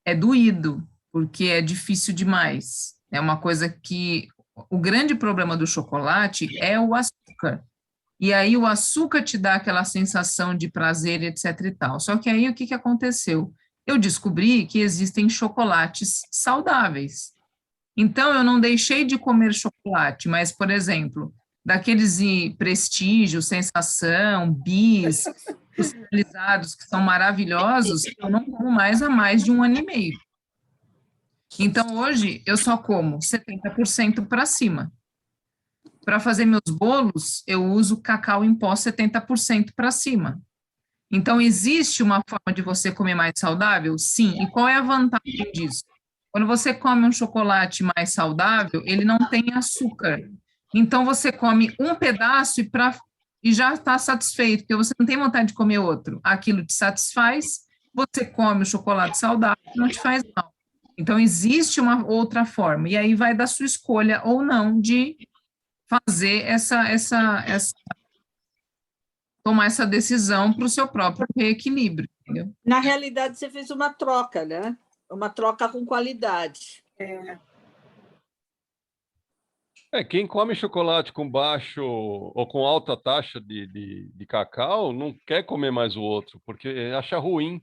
é doído, porque é difícil demais. É uma coisa que... O grande problema do chocolate é o açúcar. E aí o açúcar te dá aquela sensação de prazer, etc e tal. Só que aí o que aconteceu? Eu descobri que existem chocolates saudáveis. Então, eu não deixei de comer chocolate, mas, por exemplo, daqueles Prestígio, Sensação, Bis, industrializados, que são maravilhosos, eu não como mais há mais de 1 ano e meio. Então, hoje, eu só como 70% para cima. Para fazer meus bolos, eu uso cacau em pó 70% para cima. Então, existe uma forma de você comer mais saudável? Sim. E qual é a vantagem disso? Quando você come um chocolate mais saudável, ele não tem açúcar. Então, você come um pedaço e já está satisfeito, porque você não tem vontade de comer outro. Aquilo te satisfaz, você come o chocolate saudável, não te faz mal. Então, existe uma outra forma. E aí vai da sua escolha ou não de fazer tomar essa decisão para o seu próprio reequilíbrio, entendeu? Na realidade, você fez uma troca, né? Uma troca com qualidade. Quem come chocolate com baixo ou com alta taxa de cacau não quer comer mais o outro, porque acha ruim.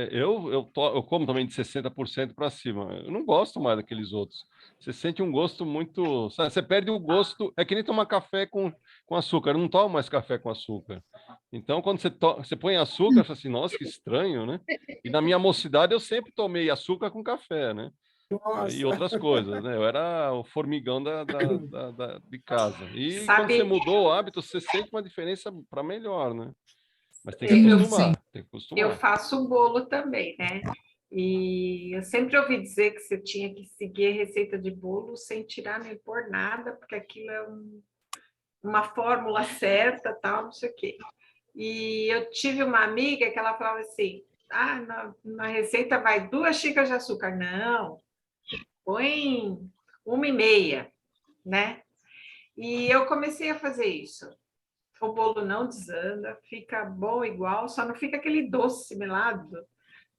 Eu como também de 60% para cima. Eu não gosto mais daqueles outros. Você sente um gosto muito... Você perde o gosto... É que nem tomar café com açúcar. Eu não tomo mais café com açúcar. Então, quando você põe açúcar, eu falo assim, nossa, que estranho, né? E na minha mocidade, eu sempre tomei açúcar com café, né? Nossa. e outras coisas, né? Eu era o formigão de casa. E Sabe- quando você mudou o hábito, você sente uma diferença para melhor, né? Mas tem que Sim, acostumar, sim. tem que acostumar. Eu faço um bolo também, né? E eu sempre ouvi dizer que você tinha que seguir a receita de bolo sem tirar nem pôr nada, porque aquilo é uma fórmula certa, tal, não sei o quê. E eu tive uma amiga que ela falava assim, na receita vai 2 xícaras de açúcar. Não, põe 1,5, né? E eu comecei a fazer isso. O bolo não desanda, fica bom igual, só não fica aquele doce melado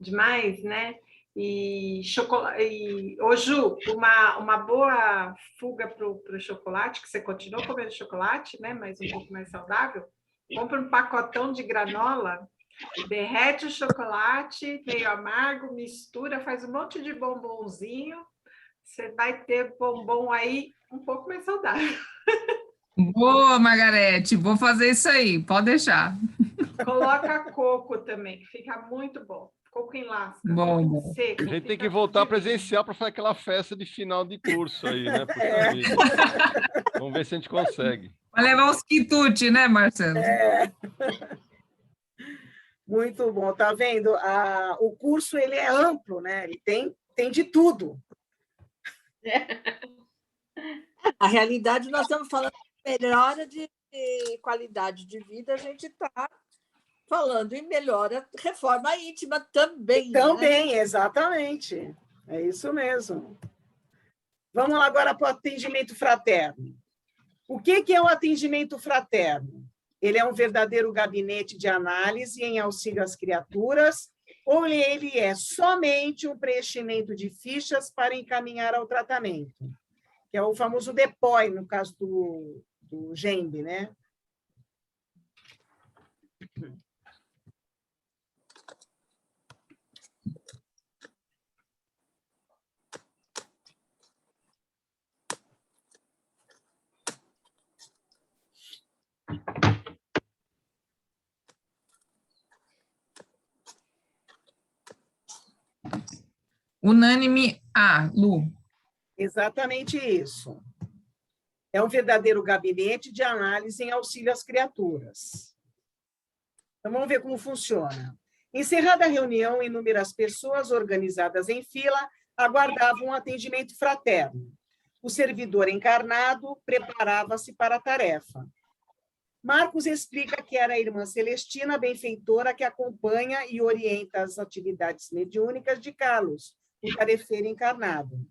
demais, né? E chocolate. Ô, Ju, uma boa fuga para o chocolate, que você continua comendo chocolate, né? Mas um pouco mais saudável. Compra um pacotão de granola, derrete o chocolate, meio amargo, mistura, faz um monte de bombonzinho. Você vai ter bombom aí um pouco mais saudável. Boa, Margarete, vou fazer isso aí, pode deixar. Coloca coco também, que fica muito bom. Coco em lasca. Bom. Seco, A gente tem fica que voltar divino. presencial para fazer aquela festa de final de curso aí, né? Puxa É. vida. Vamos ver se a gente consegue. Vai levar uns quitutes, né, Marcelo? Muito bom, tá vendo? O curso ele é amplo, né? Ele tem de tudo. A realidade, nós estamos falando de melhora de qualidade de vida, a gente está falando em melhora, reforma íntima também. Né? Também, exatamente. É isso mesmo. Vamos lá agora para o atendimento fraterno. O que é o atendimento fraterno? Ele é um verdadeiro gabinete de análise em auxílio às criaturas, ou ele é somente um preenchimento de fichas para encaminhar ao tratamento? Que é o famoso DEPOI, no caso do GEMB, né? Unânime A, Lu. Exatamente isso. É um verdadeiro gabinete de análise em auxílio às criaturas. Então, vamos ver como funciona. Encerrada a reunião, inúmeras pessoas organizadas em fila aguardavam um atendimento fraterno. O servidor encarnado preparava-se para a tarefa. Marcos explica que era a irmã Celestina, benfeitora, que acompanha e orienta as atividades mediúnicas de Carlos, o tarefeiro encarnado.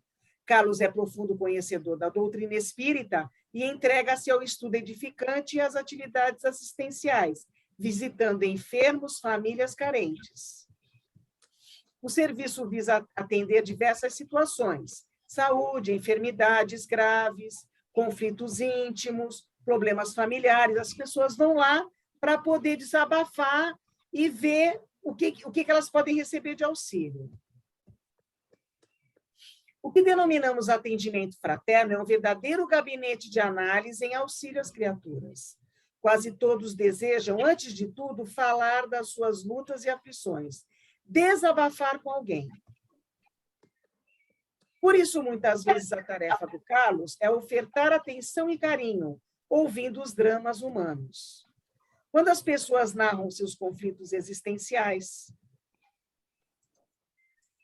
Carlos é profundo conhecedor da doutrina espírita e entrega-se ao estudo edificante e às atividades assistenciais, visitando enfermos, famílias carentes. O serviço visa atender diversas situações: saúde, enfermidades graves, conflitos íntimos, problemas familiares. As pessoas vão lá para poder desabafar e ver o que elas podem receber de auxílio. O que denominamos atendimento fraterno é um verdadeiro gabinete de análise em auxílio às criaturas. Quase todos desejam, antes de tudo, falar das suas lutas e aflições, desabafar com alguém. Por isso, muitas vezes, a tarefa do Carlos é ofertar atenção e carinho, ouvindo os dramas humanos. Quando as pessoas narram seus conflitos existenciais,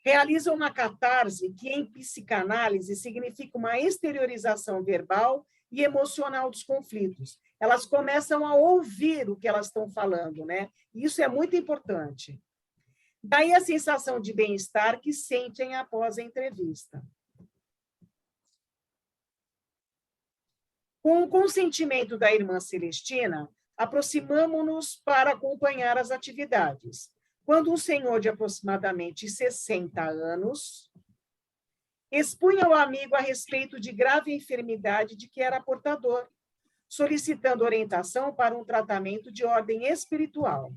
realizam uma catarse que, em psicanálise, significa uma exteriorização verbal e emocional dos conflitos. Elas começam a ouvir o que elas estão falando, né? Isso é muito importante. Daí a sensação de bem-estar que sentem após a entrevista. Com o consentimento da irmã Celestina, aproximamo-nos para acompanhar as atividades. Quando um senhor de aproximadamente 60 anos expunha ao amigo a respeito de grave enfermidade de que era portador, solicitando orientação para um tratamento de ordem espiritual.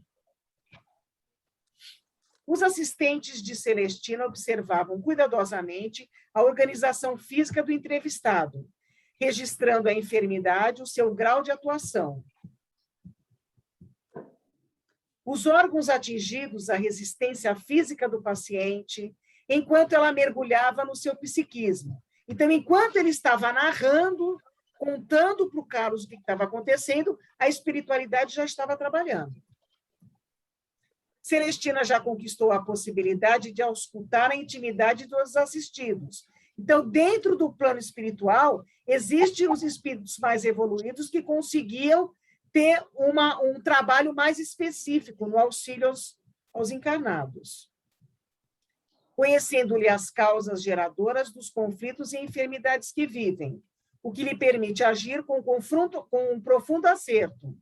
Os assistentes de Celestina observavam cuidadosamente a organização física do entrevistado, registrando a enfermidade, o seu grau de atuação. Os órgãos atingidos, a resistência física do paciente, enquanto ela mergulhava no seu psiquismo. Então, enquanto ele estava narrando, contando para o Carlos o que estava acontecendo, a espiritualidade já estava trabalhando. Celestina já conquistou a possibilidade de auscultar a intimidade dos assistidos. Então, dentro do plano espiritual, existem os espíritos mais evoluídos que conseguiam ter um trabalho mais específico no auxílio aos encarnados, conhecendo-lhe as causas geradoras dos conflitos e enfermidades que vivem, o que lhe permite agir com um profundo acerto.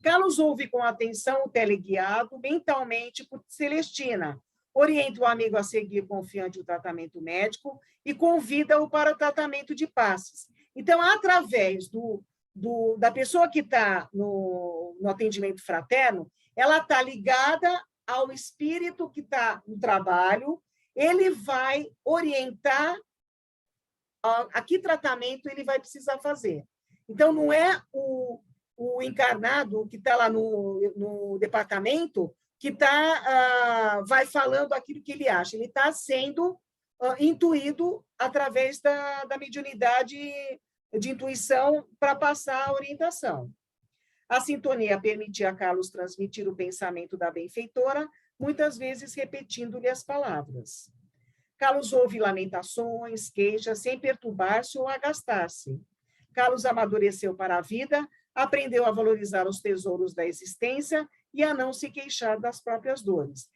Carlos ouve com atenção o teleguiado mentalmente por Celestina, orienta o amigo a seguir confiante o tratamento médico e convida-o para o tratamento de passes. Então, através da pessoa que está no atendimento fraterno, ela está ligada ao espírito que está no trabalho, ele vai orientar a que tratamento ele vai precisar fazer. Então, não é o encarnado que está lá no departamento que vai falando aquilo que ele acha, ele está sendo intuído através da mediunidade de intuição para passar a orientação. A sintonia permitia a Carlos transmitir o pensamento da benfeitora, muitas vezes repetindo-lhe as palavras. Carlos ouve lamentações, queixas, sem perturbar-se ou agastar-se. Carlos amadureceu para a vida, aprendeu a valorizar os tesouros da existência e a não se queixar das próprias dores,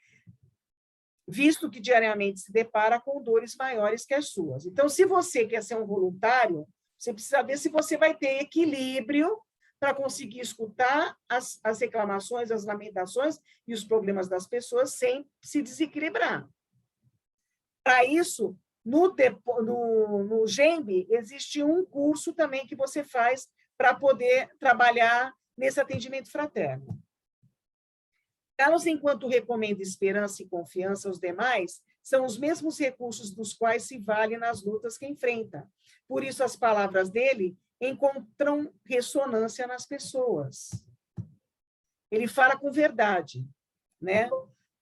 visto que diariamente se depara com dores maiores que as suas. Então, se você quer ser um voluntário, você precisa ver se você vai ter equilíbrio para conseguir escutar as reclamações, as lamentações e os problemas das pessoas sem se desequilibrar. Para isso, no GEMB, existe um curso também que você faz para poder trabalhar nesse atendimento fraterno. Carlos, enquanto recomenda esperança e confiança aos demais, são os mesmos recursos dos quais se vale nas lutas que enfrenta. Por isso, as palavras dele encontram ressonância nas pessoas. Ele fala com verdade, né?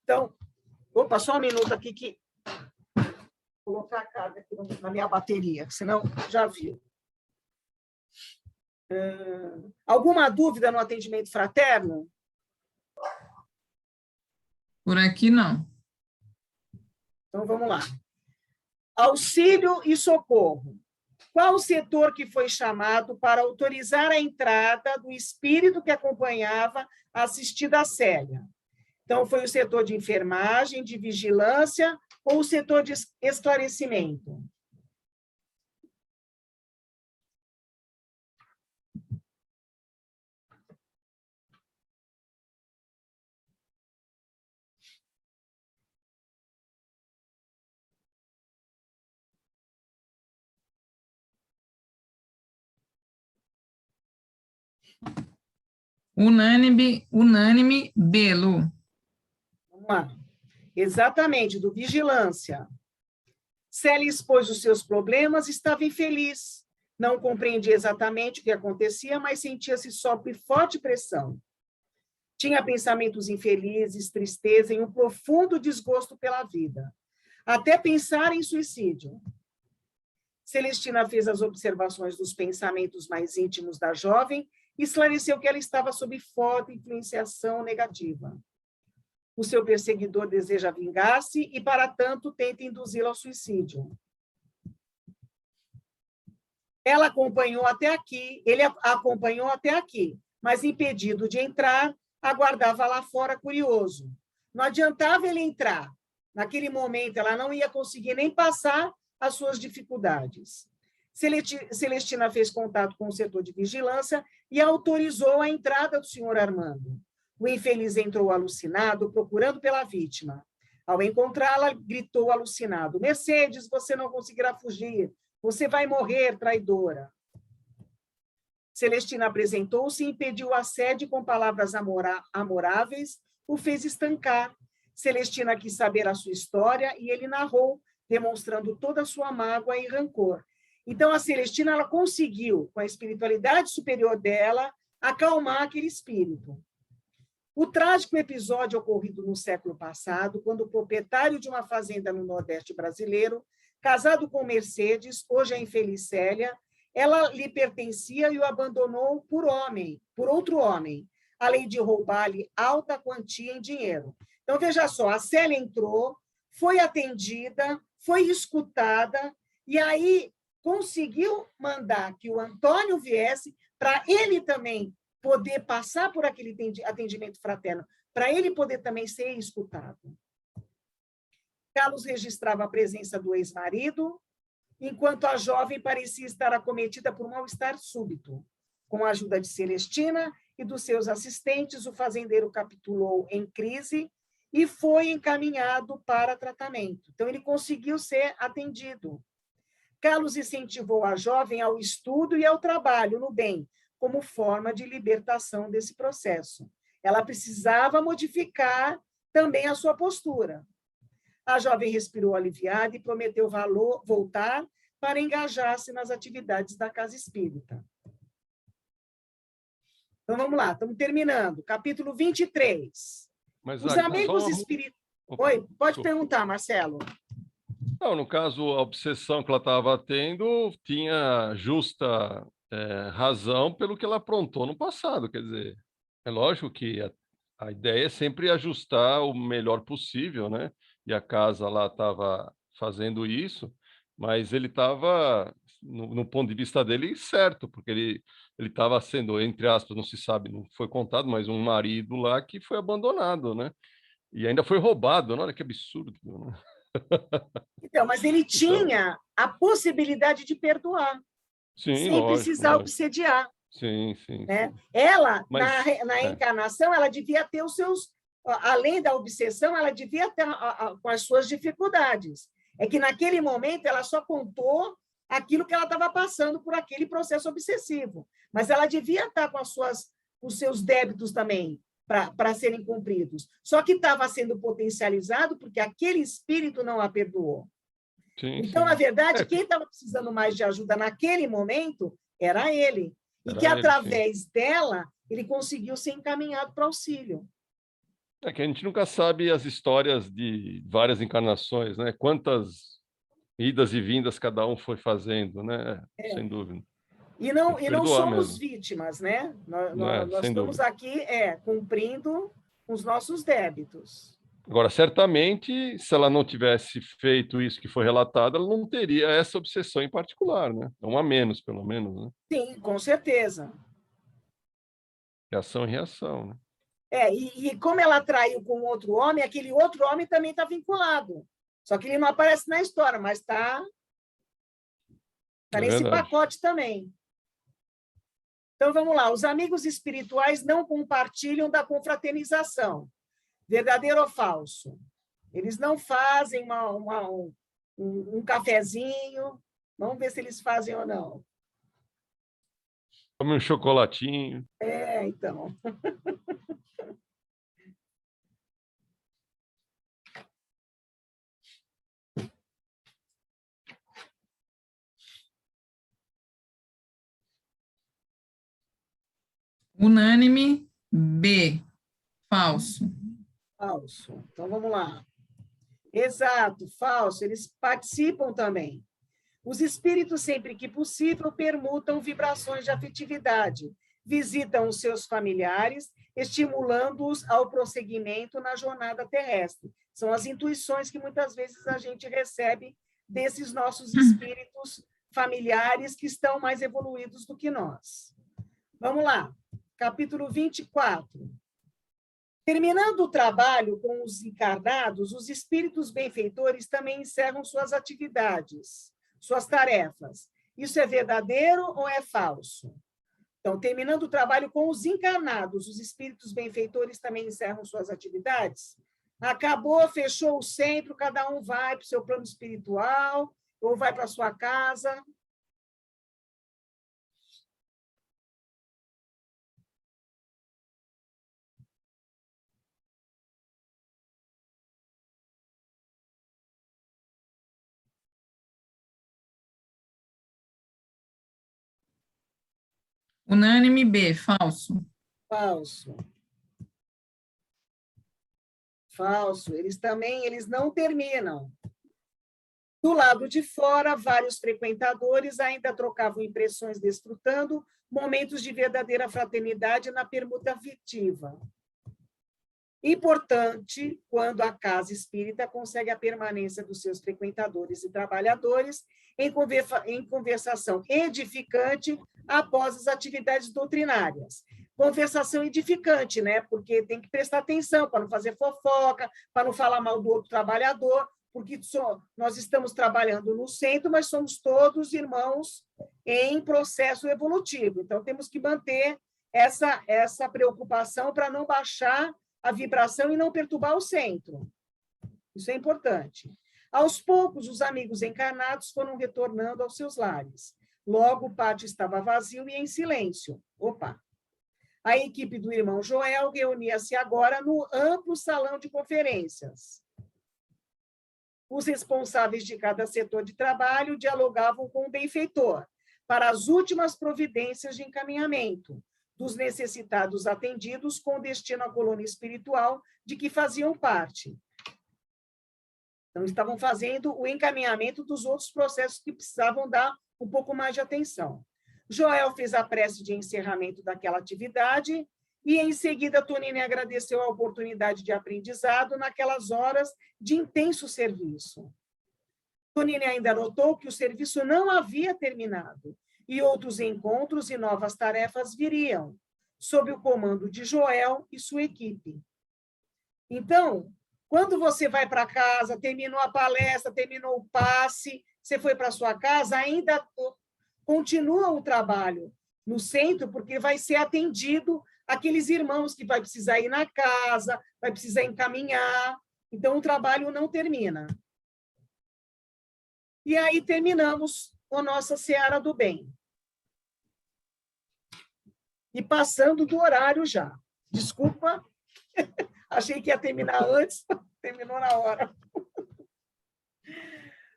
Então, opa, só um minuto aqui que vou colocar a carga aqui na minha bateria, senão já viu. Alguma dúvida no atendimento fraterno? Por aqui, não. Então, vamos lá. Auxílio e socorro. Qual o setor que foi chamado para autorizar a entrada do espírito que acompanhava a assistida Célia? Então, foi o setor de enfermagem, de vigilância ou o setor de esclarecimento? Unânime, Belo. Vamos lá. Exatamente, do vigilância. Célia expôs os seus problemas e estava infeliz. Não compreendia exatamente o que acontecia, mas sentia-se sob forte pressão. Tinha pensamentos infelizes, tristeza e um profundo desgosto pela vida. Até pensar em suicídio. Celestina fez as observações dos pensamentos mais íntimos da jovem e esclareceu que ela estava sob forte influenciação negativa. O seu perseguidor deseja vingar-se e, para tanto, tenta induzi-la ao suicídio. Ele acompanhou até aqui, mas, impedido de entrar, aguardava lá fora curioso. Não adiantava ele entrar. Naquele momento, ela não ia conseguir nem passar as suas dificuldades. Celestina fez contato com o setor de vigilância e autorizou a entrada do senhor Armando. O infeliz entrou alucinado, procurando pela vítima. Ao encontrá-la, gritou alucinado: Mercedes, você não conseguirá fugir. Você vai morrer, traidora. Celestina apresentou-se e impediu o assédio com palavras amoráveis, o fez estancar. Celestina quis saber a sua história e ele narrou, demonstrando toda a sua mágoa e rancor. Então, a Celestina ela conseguiu, com a espiritualidade superior dela, acalmar aquele espírito. O trágico episódio ocorrido no século passado, quando o proprietário de uma fazenda no Nordeste brasileiro, casado com Mercedes, hoje a infeliz Célia, ela lhe pertencia e o abandonou por outro homem, além de roubar-lhe alta quantia em dinheiro. Então, veja só, a Célia entrou, foi atendida, foi escutada, e aí conseguiu mandar que o Antônio viesse para ele também poder passar por aquele atendimento fraterno, para ele poder também ser escutado. Carlos registrava a presença do ex-marido, enquanto a jovem parecia estar acometida por um mal-estar súbito. Com a ajuda de Celestina e dos seus assistentes, o fazendeiro capitulou em crise e foi encaminhado para tratamento. Então, ele conseguiu ser atendido. Carlos incentivou a jovem ao estudo e ao trabalho no bem, como forma de libertação desse processo. Ela precisava modificar também a sua postura. A jovem respirou aliviada e prometeu voltar para engajar-se nas atividades da casa espírita. Então, vamos lá, estamos terminando. Capítulo 23. Mas Os amigos espirituais... Oi, pode perguntar, Marcelo. Não, no caso, a obsessão que ela estava tendo tinha justa razão pelo que ela aprontou no passado. Quer dizer, é lógico que a ideia é sempre ajustar o melhor possível, né? E a casa lá estava fazendo isso, mas ele estava, no ponto de vista dele, certo, porque ele estava sendo, entre aspas, não se sabe, não foi contado, mas um marido lá que foi abandonado, né? E ainda foi roubado, né? Olha que absurdo. Né? Então, mas ele tinha a possibilidade de perdoar, Sim, sem lógico, precisar lógico. obsediar. Sim, sim. Né? Sim. Ela, Mas, na encarnação, ela devia ter os seus... Além da obsessão, ela devia ter com as suas dificuldades. É que, naquele momento, ela só contou aquilo que ela estava passando por aquele processo obsessivo. Mas ela devia estar com os seus débitos também, para serem cumpridos. Só que estava sendo potencializado porque aquele espírito não a perdoou. sim, Então, sim. na verdade, quem estava precisando mais de ajuda naquele momento era ele. E que, através dela, ele conseguiu ser encaminhado para o auxílio. É que a gente nunca sabe as histórias de várias encarnações, né? Quantas idas e vindas cada um foi fazendo, né? Sem dúvida. E não somos mesmo. vítimas, né? Nós sem estamos dúvida. aqui cumprindo os nossos débitos. Agora, certamente, se ela não tivesse feito isso que foi relatado, ela não teria essa obsessão em particular, né? Um a menos, pelo menos, né? Sim, com certeza. Reação e reação, né? E como ela traiu com outro homem, aquele outro homem também está vinculado. Só que ele não aparece na história, mas está nesse pacote também. Então, vamos lá. Os amigos espirituais não compartilham da confraternização. Verdadeiro ou falso? Eles não fazem um cafezinho. Vamos ver se eles fazem ou não. Come um chocolatinho. Então. Unânime, B, falso. Falso. Então, vamos lá. Exato, falso. Eles participam também. Os espíritos, sempre que possível, permutam vibrações de afetividade, visitam os seus familiares, estimulando-os ao prosseguimento na jornada terrestre. São as intuições que muitas vezes a gente recebe desses nossos espíritos familiares que estão mais evoluídos do que nós. Vamos lá, capítulo 24. Terminando o trabalho com os encarnados, os espíritos benfeitores também encerram suas atividades, suas tarefas. Isso é verdadeiro ou é falso? Então, terminando o trabalho com os encarnados, os espíritos benfeitores também encerram suas atividades? Acabou, fechou o centro, cada um vai para o seu plano espiritual ou vai para a sua casa. Unânime, B, falso. Falso. falso, eles não terminam. Do lado de fora, vários frequentadores ainda trocavam impressões desfrutando momentos de verdadeira fraternidade na permuta afetiva. Importante quando a casa espírita consegue a permanência dos seus frequentadores e trabalhadores em conversação edificante após as atividades doutrinárias. Conversação edificante, né? Porque tem que prestar atenção para não fazer fofoca, para não falar mal do outro trabalhador, porque nós estamos trabalhando no centro, mas somos todos irmãos em processo evolutivo. Então, temos que manter essa preocupação para não baixar a vibração e não perturbar o centro. Isso é importante. Aos poucos, os amigos encarnados foram retornando aos seus lares. Logo, o pátio estava vazio e em silêncio. Opa! A equipe do irmão Joel reunia-se agora no amplo salão de conferências. Os responsáveis de cada setor de trabalho dialogavam com o benfeitor para as últimas providências de encaminhamento dos necessitados atendidos com destino à colônia espiritual de que faziam parte. Então, estavam fazendo o encaminhamento dos outros processos que precisavam dar um pouco mais de atenção. Joel fez a prece de encerramento daquela atividade e, em seguida, Tonini agradeceu a oportunidade de aprendizado naquelas horas de intenso serviço. Tonini ainda notou que o serviço não havia terminado e outros encontros e novas tarefas viriam, sob o comando de Joel e sua equipe. Então, quando você vai para casa, terminou a palestra, terminou o passe, você foi para sua casa, ainda continua o trabalho no centro, porque vai ser atendido aqueles irmãos que vai precisar ir na casa, vai precisar encaminhar. Então, o trabalho não termina. E aí terminamos a nossa Seara do Bem. E passando do horário já. Desculpa, achei que ia terminar antes, terminou na hora.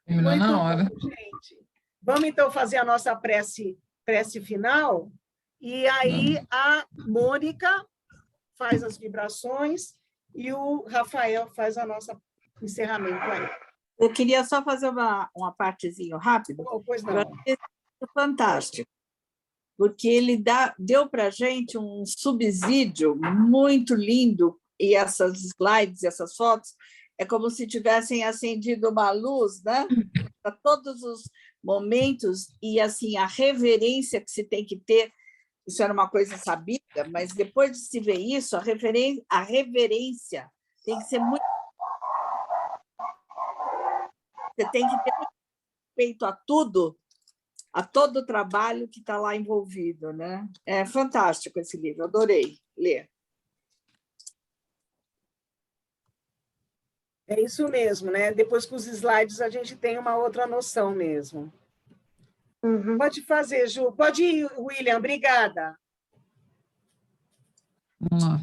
Terminou na hora. Bom, gente. Vamos, então, fazer a nossa prece final, e aí a Mônica faz as vibrações e o Rafael faz a nossa encerramento aí. Eu queria só fazer uma partezinha rápida. Oh, pois não. Eu achei isso fantástico, porque ele deu para a gente um subsídio muito lindo, e essas slides, essas fotos, é como se tivessem acendido uma luz, né? Para todos os momentos, e assim, a reverência que se tem que ter, isso era uma coisa sabida, mas depois de se ver isso, a reverência tem que ser muito... Você tem que ter respeito a tudo, a todo o trabalho que está lá envolvido, né? É fantástico esse livro, adorei ler. É isso mesmo, né? Depois com os slides a gente tem uma outra noção mesmo. Uhum. Pode fazer, Ju. Pode ir, William. Obrigada. Vamos lá.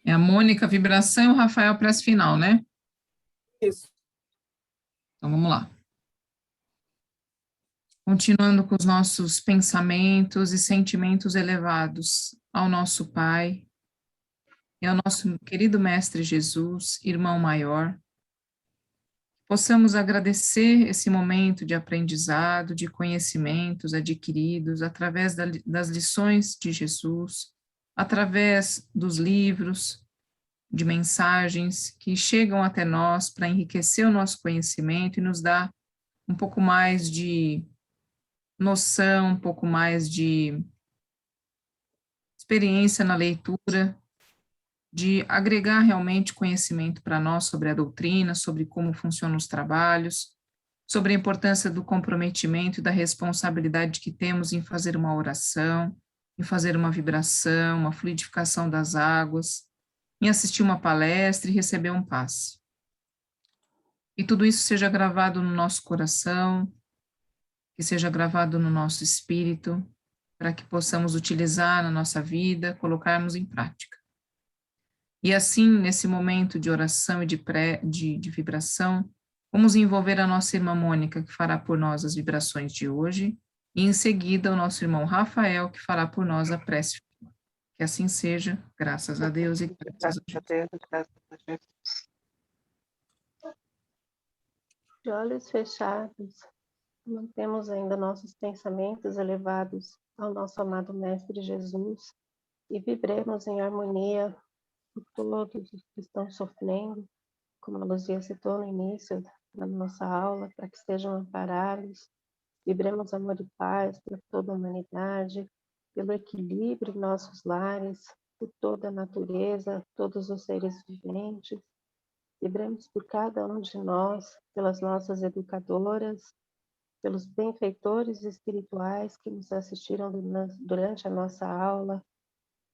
É a Mônica, vibração, e o Rafael, prece final, né? Isso. Então, vamos lá. Continuando com os nossos pensamentos e sentimentos elevados ao nosso Pai e ao nosso querido Mestre Jesus, irmão maior, possamos agradecer esse momento de aprendizado, de conhecimentos adquiridos através das lições de Jesus, através dos livros, de mensagens que chegam até nós para enriquecer o nosso conhecimento e nos dar um pouco mais de noção, um pouco mais de experiência na leitura, de agregar realmente conhecimento para nós sobre a doutrina, sobre como funcionam os trabalhos, sobre a importância do comprometimento e da responsabilidade que temos em fazer uma oração, em fazer uma vibração, uma fluidificação das águas, em assistir uma palestra e receber um passe. E tudo isso seja gravado no nosso coração, que seja gravado no nosso espírito, para que possamos utilizar na nossa vida, colocarmos em prática. E assim, nesse momento de oração e de vibração, vamos envolver a nossa irmã Mônica, que fará por nós as vibrações de hoje, e em seguida o nosso irmão Rafael, que fará por nós a prece. Que assim seja, graças a Deus e graças a Jesus. Graças a Jesus. De olhos fechados, mantemos ainda nossos pensamentos elevados ao nosso amado Mestre Jesus e vibremos em harmonia por todos os que estão sofrendo, como a Luzia citou no início da nossa aula, para que sejam amparados. Vibremos amor e paz por toda a humanidade, pelo equilíbrio em nossos lares, por toda a natureza, todos os seres viventes. Vibremos por cada um de nós, pelas nossas educadoras, pelos benfeitores espirituais que nos assistiram durante a nossa aula,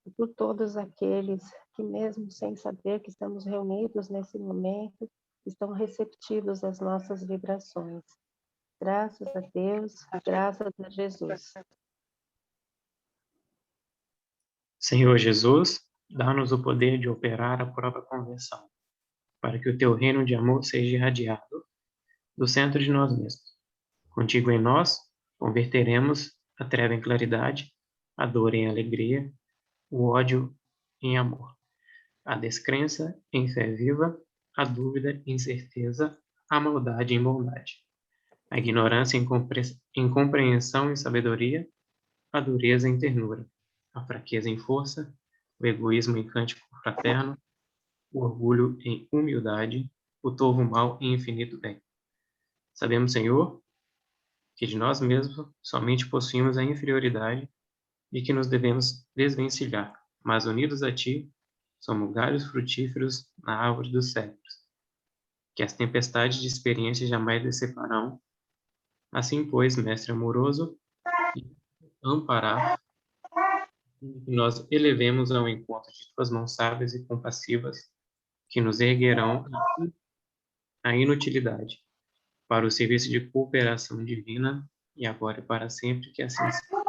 e por todos aqueles que, mesmo sem saber que estamos reunidos nesse momento, estão receptivos às nossas vibrações. Graças a Deus, graças a Jesus. Senhor Jesus, dá-nos o poder de operar a própria conversão, para que o teu reino de amor seja irradiado do centro de nós mesmos. Contigo em nós, converteremos a treva em claridade, a dor em alegria, o ódio em amor, a descrença em fé viva, a dúvida em certeza, a maldade em bondade, a ignorância em compreensão e sabedoria, a dureza em ternura, a fraqueza em força, o egoísmo em cântico fraterno, o orgulho em humildade, o torvo mal em infinito bem. Sabemos, Senhor, que de nós mesmos somente possuímos a inferioridade e que nos devemos desvencilhar, mas unidos a Ti, somos galhos frutíferos na árvore dos cedros. Que as tempestades de experiência jamais deceparão. Assim, pois, Mestre amoroso, amparar, que nós elevemos ao encontro de Tuas mãos sábias e compassivas, que nos erguerão a inutilidade, para o serviço de cooperação divina, e agora e para sempre, que assim seja.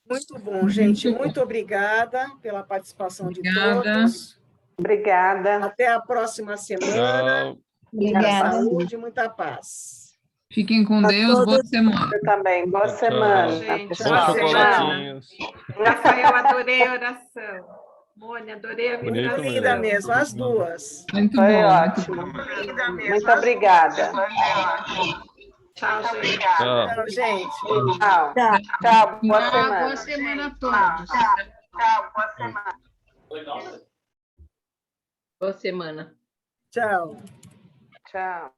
Muito bom, gente. Muito obrigada pela participação de todos. Obrigada. Até a próxima semana. Tchau. Muita Obrigada. saúde, muita paz. Fiquem com Deus, boa semana. Eu também. Boa Tchau, semana. gente. Bons Boa chocolatinhos. Rafael, adorei a oração. Mônia, adorei a Bonito vibração. Linda mesmo, as duas. Muito Foi bom. ótimo. Muito obrigada. Tchau, gente. Tchau. Tchau, gente. Tchau. Tchau. Boa semana. Boa semana a todos. Tchau. Boa semana. Boa semana. Tchau. Tchau.